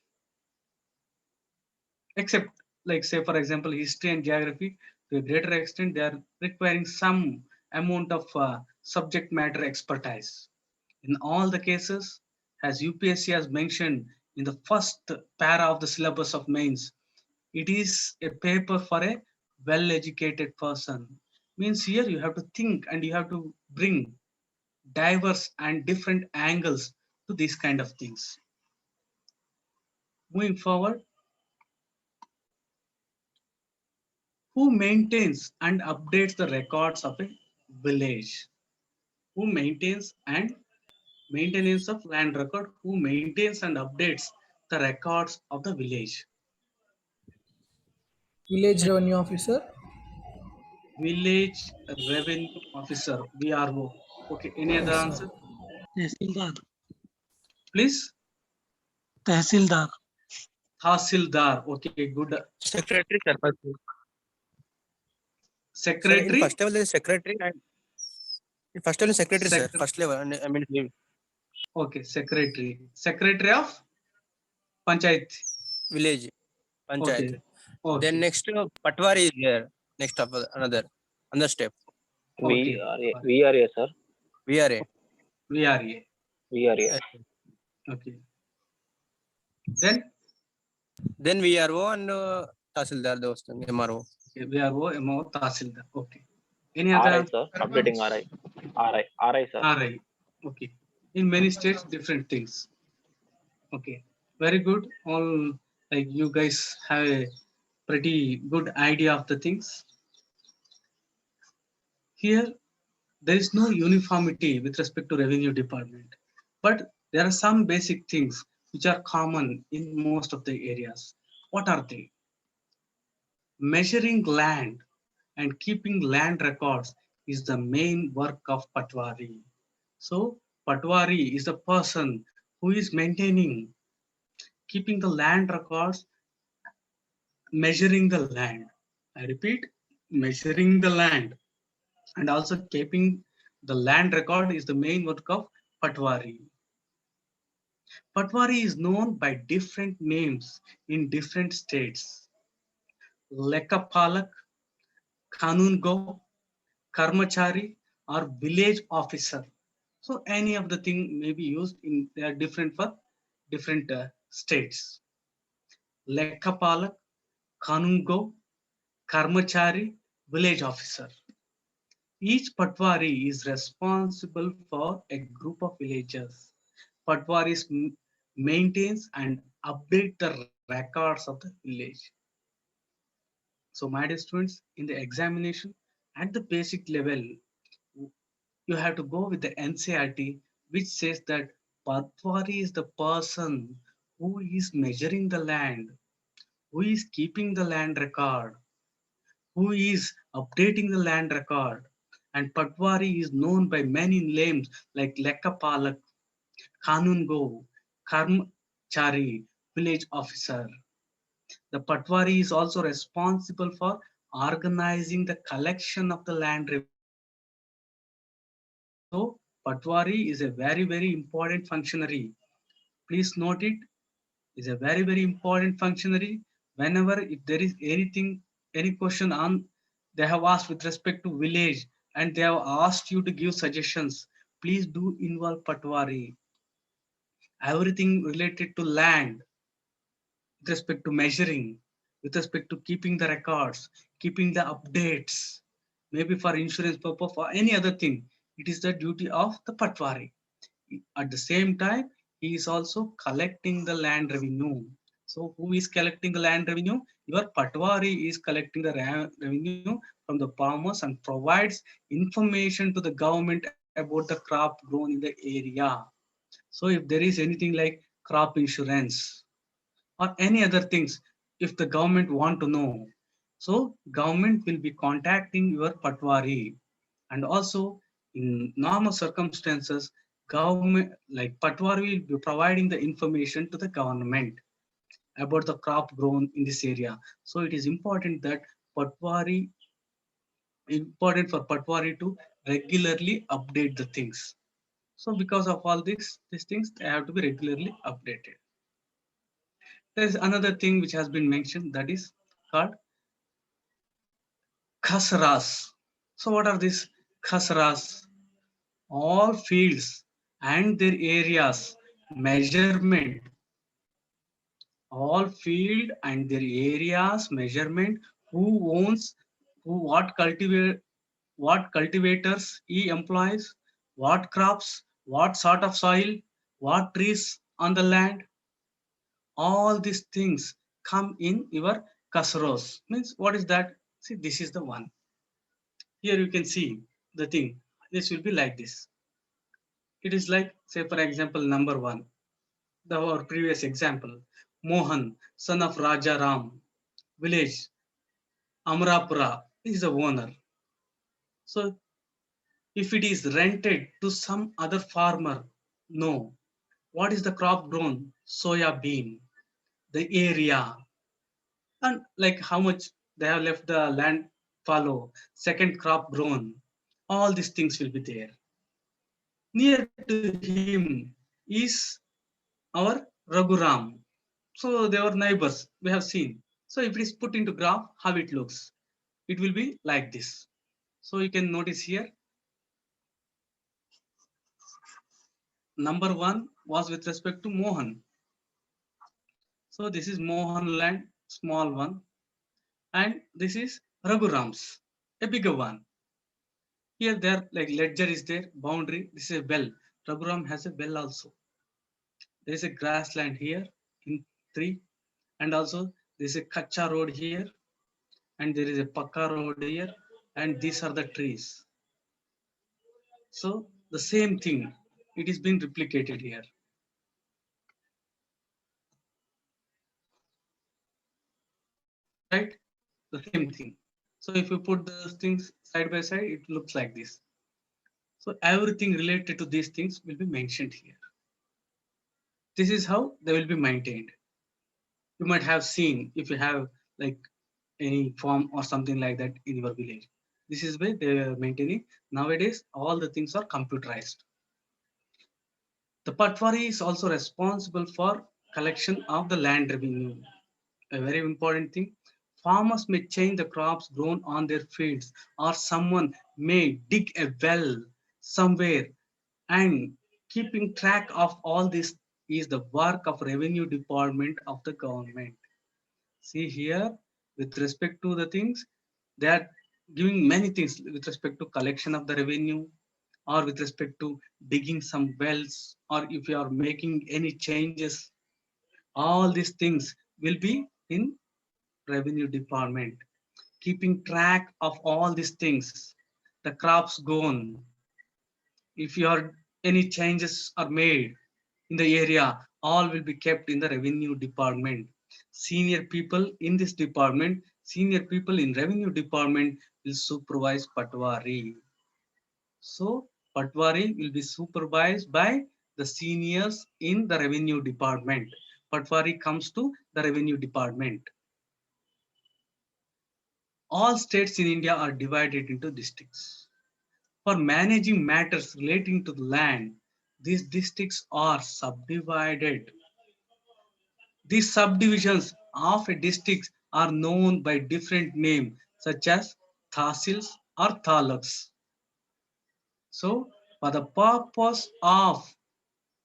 Except, like say, for example, history and geography, to a greater extent, they are requiring some amount of subject matter expertise. In all the cases, as UPSC has mentioned in the first para of the syllabus of mains, it is a paper for a well-educated person. Means here you have to think and you have to bring diverse and different angles to these kind of things. Moving forward, who maintains and updates the records of a village? Who maintains and maintenance of land record? Who maintains and updates the records of the village? Village revenue officer. Village revenue officer, VRO. Okay, any other Yes, sir. answer? Tehsildar. Please. Tehsildar. Tahsildar. Okay, good. Secretary, sir. Sir, in Secretary. first level there is secretary and in first level secretary, sir. Secretary. First level, and I mean Okay, secretary. Secretary of Panchayat. village, panchayat. Okay. Okay. Then next Patwari is there. Next of another step. Okay. VRA, sir. VRA. VRA. VRA. Okay. Then VRO and Tahsildar, those things, MRO. VRO, MO, Tahsildar. Okay. Any other RI, sir. Updating RI. RI, sir. RI. Okay. In many states, different things. Okay. Very good. All like you guys have a pretty good idea of the things. Here, there is no uniformity with respect to revenue department, but there are some basic things which are common in most of the areas. What are they? Measuring land and keeping land records is the main work of Patwari. So Patwari is the person who is maintaining, keeping the land records, measuring the land. I repeat, measuring the land and also keeping the land record is the main work of Patwari. Patwari is known by different names in different states. Lekapalak, Kanungo, Karmachari, or village officer. So any of the thing may be used in, they are different for different states. Lekapalak, Kanungo, Karmachari, village officer. Each Patwari is responsible for a group of villagers. Patwaris maintains and update the records of the village. So my dear students, in the examination at the basic level, you have to go with the NCERT, which says that Patwari is the person who is measuring the land, who is keeping the land record, who is updating the land record. And Patwari is known by many names like Lekapalak, Kanungo, Karmachari, village officer. The Patwari is also responsible for organizing the collection of the land revenue. So Patwari is a very, very important functionary. Please note it, is a very, very important functionary. Whenever if there is anything, any question on they have asked with respect to village and they have asked you to give suggestions, please do involve Patwari. Everything related to land, with respect to measuring, with respect to keeping the records, keeping the updates, maybe for insurance purpose or any other thing, it is the duty of the Patwari. At the same time, he is also collecting the land revenue. So who is collecting the land revenue? Your Patwari is collecting the revenue from the farmers and provides information to the government about the crop grown in the area. So if there is anything like crop insurance or any other things, if the government want to know, so government will be contacting your Patwari. And also in normal circumstances, government like Patwari will be providing the information to the government about the crop grown in this area. So it is important that Patwari, important for Patwari to regularly update the things. So because of all these things, they have to be regularly updated. There is another thing which has been mentioned, that is called khasras. So what are these khasras? All fields and their areas, measurement, all field and their areas, measurement, who owns, who what cultivators he employs, what crops, what sort of soil, what trees on the land, all these things come in your kasros. Means what is that? See, this is the one. Here you can see the thing. This will be like this. It is like, say for example, number one, our previous example, Mohan, son of Raja Ram, village, Amrapura, is the owner. So if it is rented to some other farmer, no. What is the crop grown? Soya bean. the area, and like how much they have left the land fallow, second crop grown. All these things will be there. Near to him is our Raghuram. So they were neighbors, we have seen. So if it is put into graph, how it looks, it will be like this. So you can notice here, number 1 was with respect to Mohan. So this is Mohan land, small one, and this is Raghuram's, a bigger one. Here there like ledger is there, boundary, this is a well. Raghuram has a well also. There is a grassland here in 3, and also there is a Kacha road here, and there is a Pakka road here, and these are the trees. So the same thing, it is being replicated here. Right? The same thing. So if you put those things side by side, it looks like this. So everything related to these things will be mentioned here. This is how they will be maintained. You might have seen if you have like any farm or something like that in your village. This is where they are maintaining. Nowadays, all the things are computerized. The Patwari is also responsible for collection of the land revenue. A very important thing. Farmers may change the crops grown on their fields, or someone may dig a well somewhere, and keeping track of all this is the work of revenue department of the government. See here, with respect to the things, they are giving many things with respect to collection of the revenue, or with respect to digging some wells, or if you are making any changes, all these things will be in revenue department, keeping track of all these things. The crops gone, if your any changes are made in the area, all will be kept in the revenue department. Senior people in this department, senior people in revenue department will supervise Patwari. So Patwari will be supervised by the seniors in the revenue department. Patwari comes to the revenue department. All states in India are divided into districts. For managing matters relating to the land, these districts are subdivided. These subdivisions of a district are known by different names such as tahsils or taluks. So, for the purpose of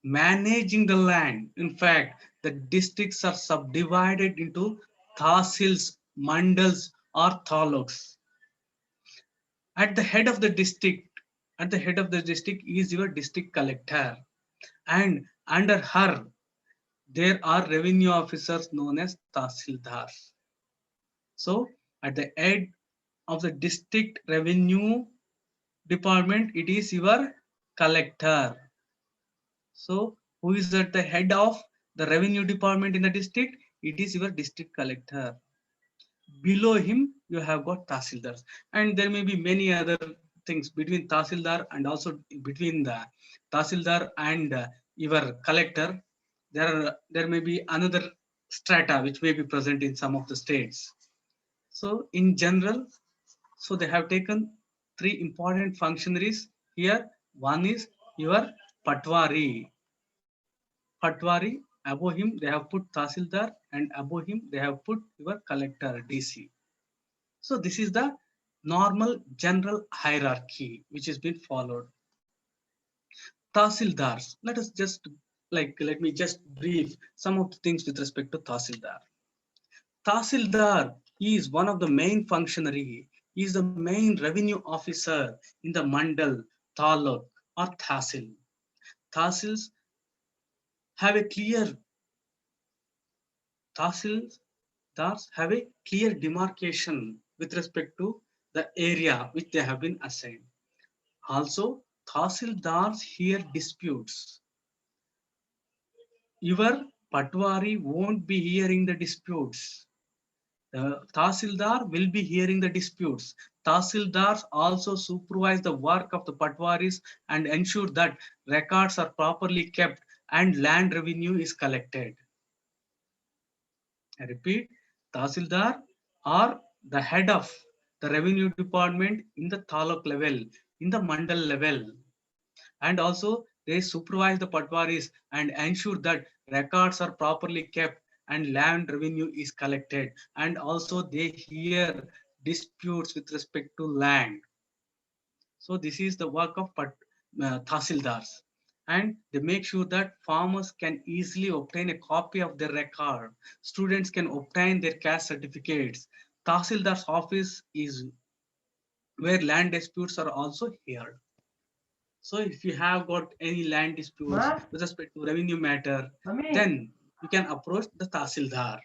managing the land, in fact, the districts are subdivided into tahsils, mandals, or taluks. At the head of the district, is your district collector, and under her there are revenue officers known as tahsildars. So at the head of the district revenue department, it is your collector. So who is at the head of the revenue department in the district? It is your district collector. Below him, you have got tahsildars, and there may be many other things between tahsildar and also between the tahsildar and your collector. There may be another strata which may be present in some of the states. So in general, so they have taken 3 important functionaries here. One is your Patwari. Patwari, above him they have put Tahsildar, and above him they have put your collector, DC. So this is the normal general hierarchy which has been followed. Tahsildars, let me just brief some of the things with respect to Tahsildar. Tahsildar is one of the main functionary, he is the main revenue officer in the mandal, taluk or tahsil. Tahsils have a clear demarcation with respect to the area which they have been assigned. Also, tahsildars hear disputes. Your Patwari won't be hearing the disputes. The Tahsildar will be hearing the disputes. Tahsildars also supervise the work of the Patwaris and ensure that records are properly kept and land revenue is collected. I repeat, Tahsildar or the head of the revenue department in the taluk level, in the mandal level. And also they supervise the patwaris and ensure that records are properly kept and land revenue is collected. And also they hear disputes with respect to land. So this is the work of Tahsildars. And they make sure that farmers can easily obtain a copy of their record. Students can obtain their caste certificates. Tahsildar's office is where land disputes are also heard. So if you have got any land disputes Ma? with respect to revenue matter, Mummy. then you can approach the Tahsildar.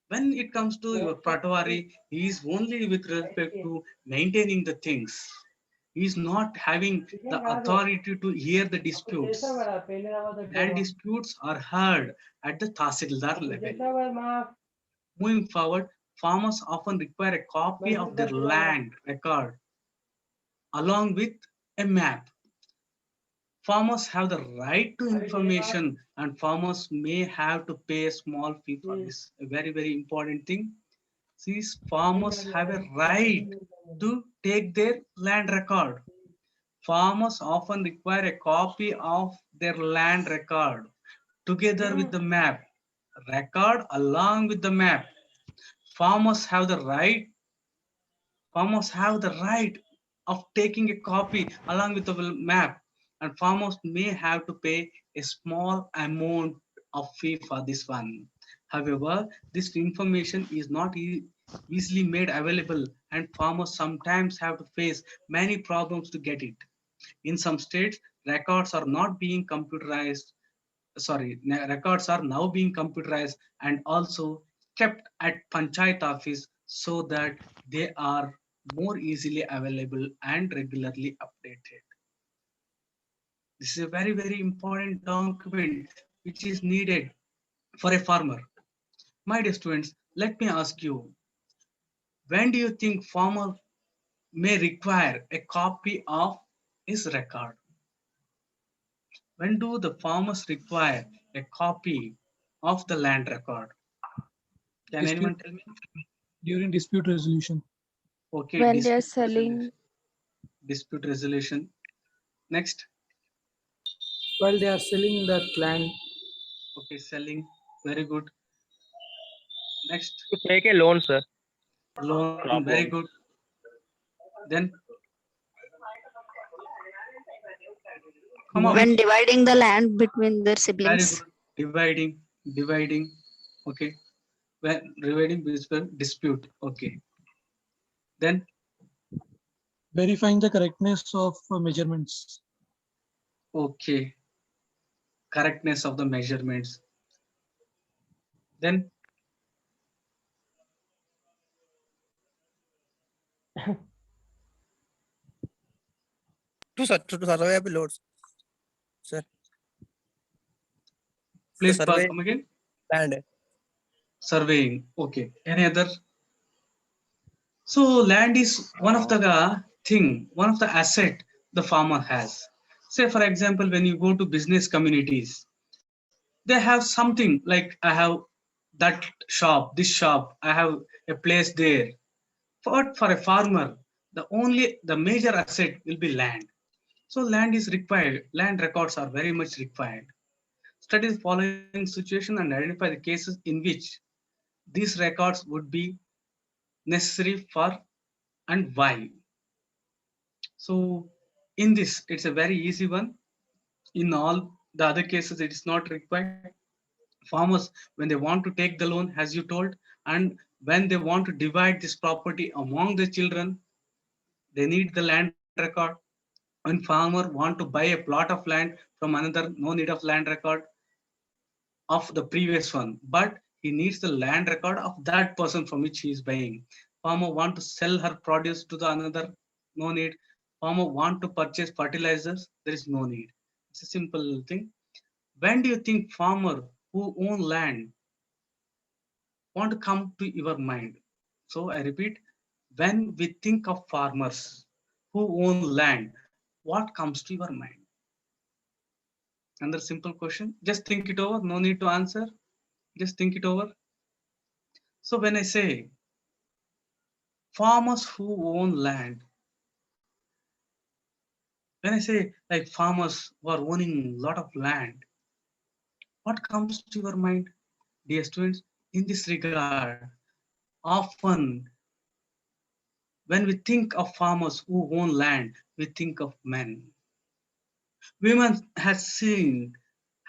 When it comes to your Patwari, he is only with respect to maintaining the things. He is not having the authority to hear the disputes. Land disputes are heard at the Tahsildar level. Moving forward, farmers often require a copy of their land record along with a map. Farmers have the right to information and farmers may have to pay a small fee for this. A very, very important thing. These farmers have a right to take their land record. Farmers often require a copy of their land record together with the map. Record along with the map. Farmers have the right of taking a copy along with the map, and farmers may have to pay a small amount of fee for this one. However, this information is not easily made available and farmers sometimes have to face many problems to get it. In some states, records are not being computerized. Records are now being computerized and also kept at Panchayat office so that they are more easily available and regularly updated. This is a very, very important document which is needed for a farmer. My dear students, let me ask you, when do you think farmer may require a copy of his record? When do the farmers require a copy of the land record? Can anyone tell me? During dispute resolution. Okay, When they're selling, dispute resolution. Next, While they are selling that land, okay, selling. Very good. Next, To take a loan, sir. loan. Crop Very loan. good. Then, come on. When dividing the land between their Very siblings. good. Dividing. Okay. When dividing dispute. Okay. Then, Verifying the correctness of measurements. okay. Correctness of the measurements. Then, To surveyable loads. Sir. please survey come again. land. Surveying. Okay. Any other? So land is one of the one of the asset the farmer has. Say for example, when you go to business communities, they have something like I have that shop, this shop, I have a place there. But for a farmer, the major asset will be land. So land is required. Land records are very much required. Study the following situation and identify the cases in which these records would be necessary for and why. So in this, it's a very easy one. In all the other cases, it is not required. Farmers, when they want to take the loan, as you told, and when they want to divide this property among the children, they need the land record. When farmer want to buy a plot of land from another, no need of land record of the previous one, but he needs the land record of that person from which he is buying. Farmer want to sell her produce to the another, no need. Farmer want to purchase fertilizers, there is no need. It's a simple thing. When do you think farmer who own land want to come to your mind? So I repeat, when we think of farmers who own land, what comes to your mind? Another simple question. Just think it over. No need to answer. Just think it over. So when I say farmers who own land, when I say like farmers who are owning a lot of land, what comes to your mind, dear students? In this regard, often when we think of farmers who own land, we think of men. Women has seen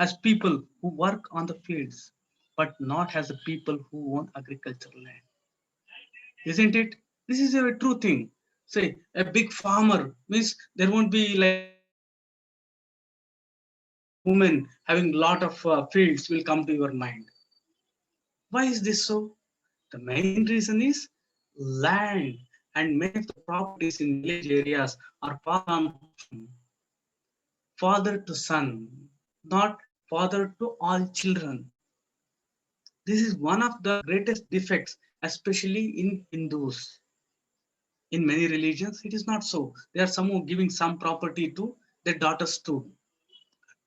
as people who work on the fields, but not as the people who own agricultural land. Isn't it? This is a true thing. Say a big farmer means there won't be like women having lot of fields will come to your mind. Why is this so? The main reason is land and many of the properties in village areas are passed on from father to son, not father to all children. This is one of the greatest defects, especially in Hindus. In many religions, it is not so. They are somehow giving some property to their daughters too.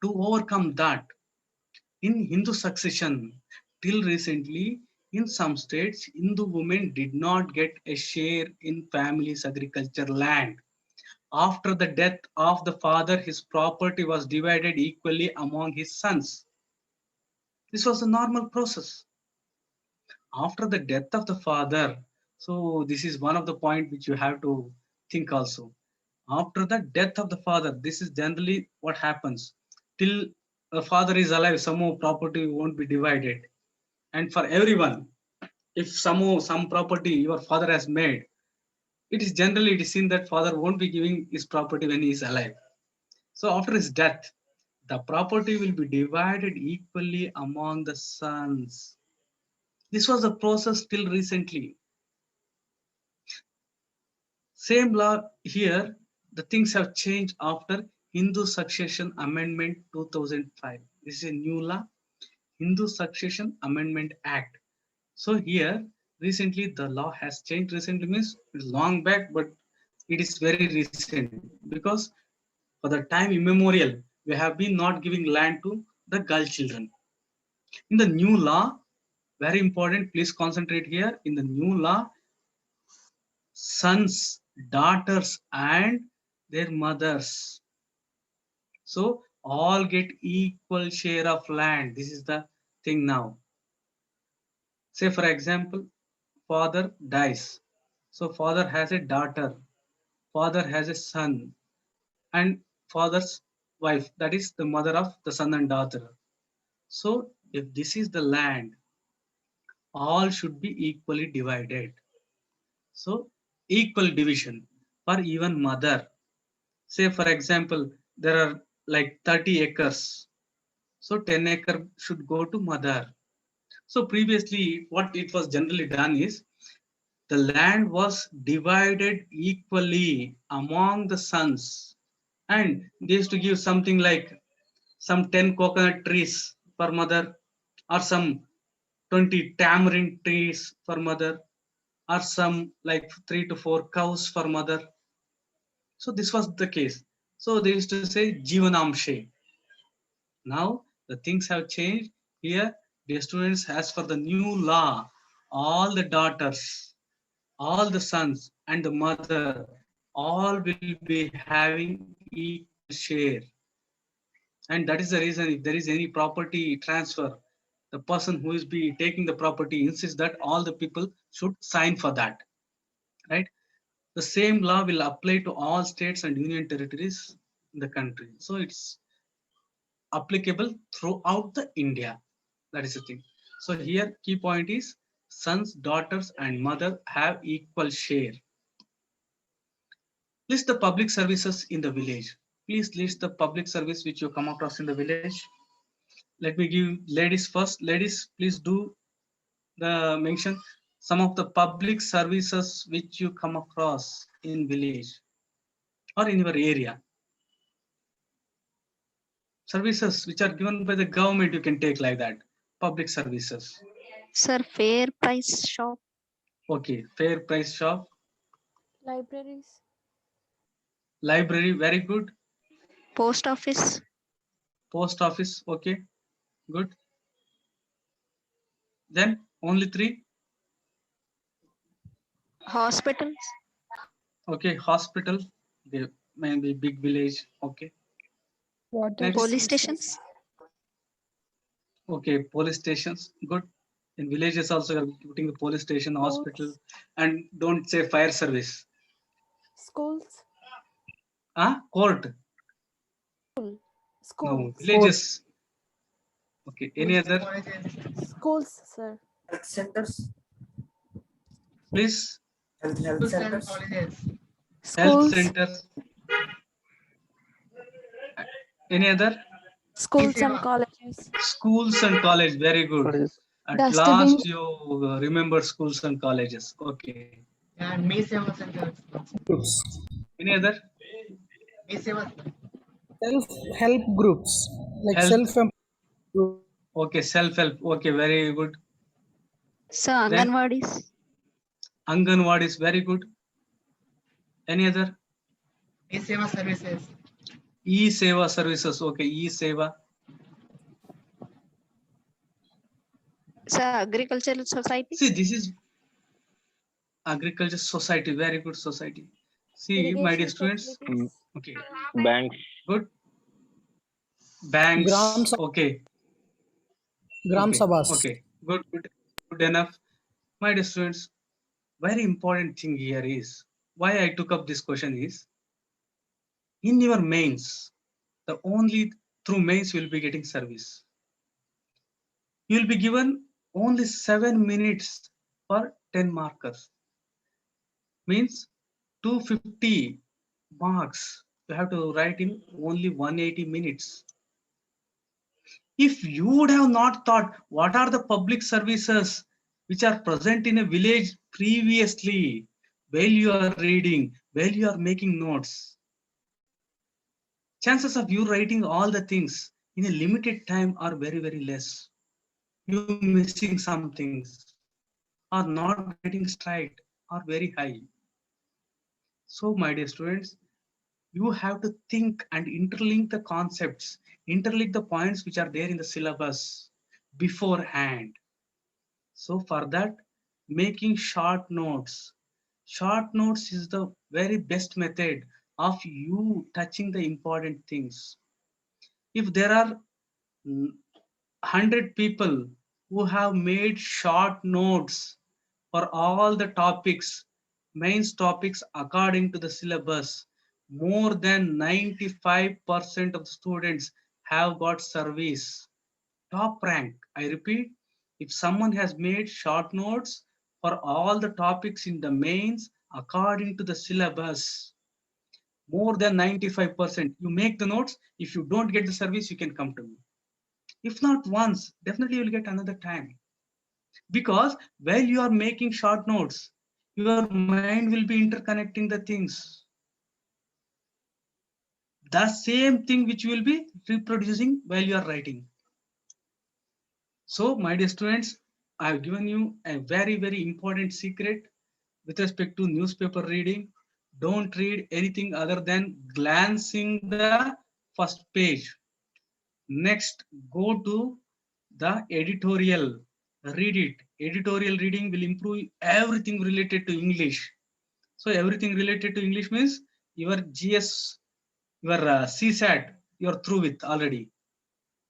To overcome that, in Hindu succession, till recently, in some states, Hindu women did not get a share in family's agriculture land. After the death of the father, his property was divided equally among his sons. This was a normal process. After the death of the father, so this is one of the point which you have to think also. After the death of the father, this is generally what happens. Till the father is alive, somehow property won't be divided. And for everyone, if somehow some property your father has made, it is seen that father won't be giving his property when he is alive. So after his death, the property will be divided equally among the sons. This was the process till recently. Same law here, the things have changed after Hindu Succession Amendment 2005. This is a new law, Hindu Succession Amendment Act. So here, recently the law has changed. Recently means it's long back, but it is very recent because for the time immemorial, we have been not giving land to the girl children. In the new law, very important, please concentrate here. In the new law, sons, daughters, and their mothers. So all get equal share of land. This is the thing now. Say for example, father dies. So father has a daughter, father has a son, and father's wife, that is the mother of the son and daughter. So if this is the land, all should be equally divided. So equal division for even mother. Say for example, there are like 30 acres. So 10 acre should go to mother. So previously what it was generally done is the land was divided equally among the sons, and they used to give something like some 10 coconut trees for mother, or some 20 tamarind trees for mother, or some like 3 to 4 cows for mother. So this was the case. So they used to say Jivanamshe. Now the things have changed. Here the students, as for the new law, all the daughters, all the sons and the mother, all will be having equal share. And that is the reason if there is any property transfer, the person who is be taking the property insists that all the people should sign for that, right? The same law will apply to all states and union territories in the country. So it's applicable throughout the India. That is the thing. So here key point is sons, daughters, and mother have equal share. List the public services in the village. Please list the public service which you come across in the village. Let me give ladies first. Ladies, please do the mention some of the public services which you come across in village or in your area. Services which are given by the government, you can take like that. Public services. Sir, fair price shop. Okay, fair price shop. Libraries. Library, very good. Post office. Post office, okay, good. Then only 3. Hospitals. Okay, hospital. Okay, maybe big village. Okay. Water Next. Police resources. stations. Okay, police stations. Good. In villages also you are putting the police station, hospital, and don't say fire service. Schools. Court. No, Schools. villages. Okay, any other? Schools, sir. Health centers. Please. Health centers. Health Schools. center. Any other? Schools and colleges. Schools and college. Very good. Colleges. At Dustbin. last you remember schools and colleges. Okay. Groups. Any other? Self-help groups, like Health. self-help group. Okay, self-help. Okay, very good. Sir, Then- Anganwadis. Anganwadi is very good. Any other? E-Seva services. E-Seva services. Okay, E-Seva. Sir, agricultural society. See, this is agriculture society. Very good society. See, my dear Irrigation students. facilities. Okay, Banks. good. Banks. Gram Sabha. Okay. Gram Okay, Sabhas. okay, good enough. My dear students, very important thing here is why I took up this question is in your mains, the only through mains you will be getting service. You will be given only 7 minutes for 10 markers. Means 250 marks you have to write in only 180 minutes. If you would have not thought what are the public services which are present in a village previously, while you are reading, while you are making notes, chances of you writing all the things in a limited time are very, very less. You missing some things or not getting straight are very high. So, my dear students, you have to think and interlink the concepts, interlink the points which are there in the syllabus beforehand. So for that, making short notes. Short notes is the very best method of you touching the important things. If there are 100 people who have made short notes for all the topics, main topics according to the syllabus, more than 95% of the students have got service. Top rank. I repeat, if someone has made short notes for all the topics in the mains according to the syllabus, more than 95%, you make the notes. If you don't get the service, you can come to me. If not once, definitely you will get another time. Because while you are making short notes, your mind will be interconnecting the things. The same thing which you will be reproducing while you are writing. So, my dear students, I have given you a very, very important secret with respect to newspaper reading. Don't read anything other than glancing the first page. Next, go to the editorial. Read it. Editorial reading will improve everything related to English. So everything related to English means your GS, your CSAT, you're through with already.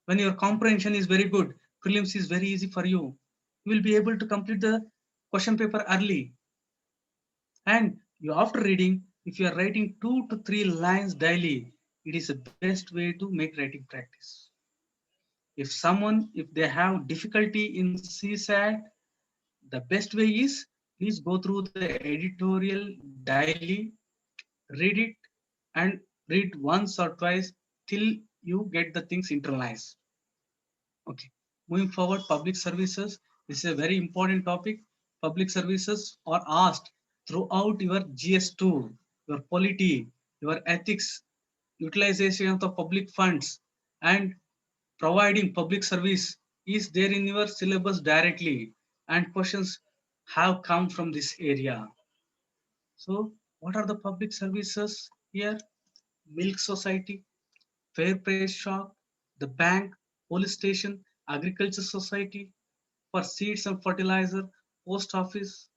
When your comprehension is very good, prelims is very easy for you. You will be able to complete the question paper early. And you, after reading, if you are writing 2 to 3 lines daily, it is the best way to make writing practice. If they have difficulty in CSAT, the best way is please go through the editorial daily, read it and read once or twice till you get the things internalized. Okay, moving forward, public services. This is a very important topic. Public services are asked throughout your GS2, your polity, your ethics, utilization of the public funds, and providing public service is there in your syllabus directly, and questions have come from this area. So, what are the public services here? Milk society, fair price shop, the bank, police station, agriculture society, for seeds and fertilizer, post office,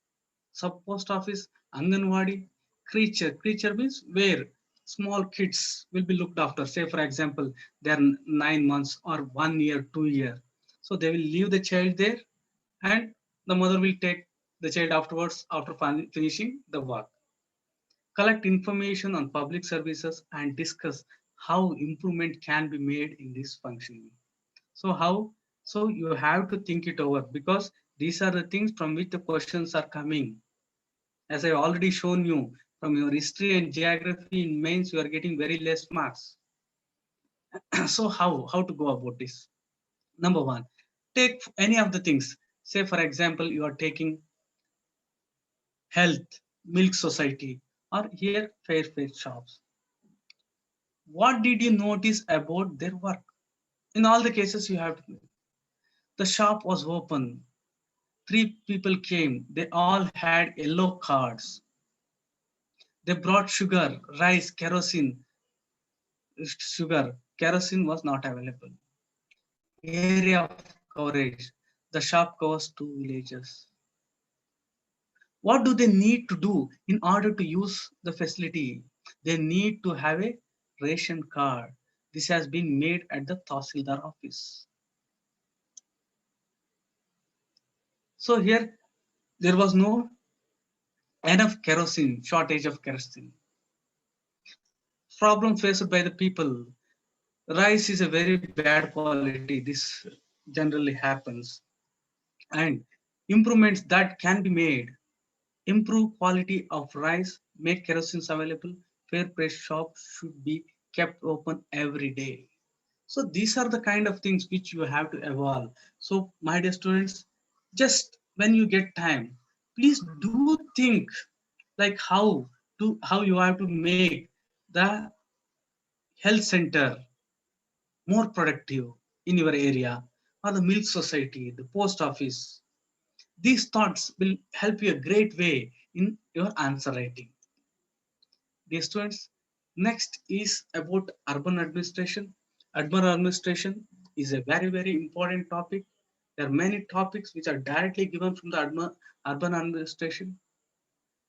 Sub post office, Anganwadi, creature. Creature means where small kids will be looked after. Say, for example, they are 9 months or 1 year, 2 year. So they will leave the child there and the mother will take the child afterwards after finishing the work. Collect information on public services and discuss how improvement can be made in this functioning. So how? So you have to think it over because these are the things from which the questions are coming. As I already shown you from your history and geography in mains, you are getting very less marks. So how to go about this? Number one, take any of the things. Say for example, you are taking health, milk society, or here fair shops. What did you notice about their work? In all the cases you have to. The shop was open. 3 people came. They all had yellow cards. They brought sugar, rice, kerosene. Sugar, kerosene was not available. Area of coverage. The shop covers 2 villages. What do they need to do in order to use the facility? They need to have a ration card. This has been made at the Tahsildar office. So here there was no enough kerosene, shortage of kerosene. Problem faced by the people. Rice is a very bad quality. This generally happens. And improvements that can be made. Improve quality of rice, make kerosene available. Fair price shops should be kept open every day. So these are the kind of things which you have to evolve. So my dear students, just when you get time, please do think like how you have to make the health center more productive in your area or the milk society, the post office. These thoughts will help you a great way in your answer writing. Dear students, next is about urban administration. Urban administration is a very, very important topic. There are many topics which are directly given from the urban administration.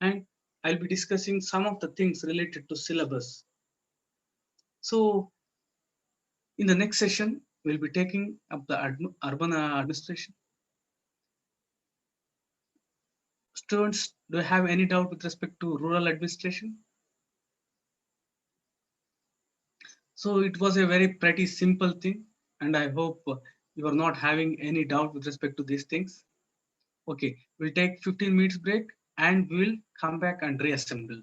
And I'll be discussing some of the things related to syllabus. So in the next session, we'll be taking up the urban administration. Students, do you have any doubt with respect to rural administration? So it was a very pretty simple thing, and I hope you are not having any doubt with respect to these things. Okay, we'll take 15 minutes break and we'll come back and reassemble.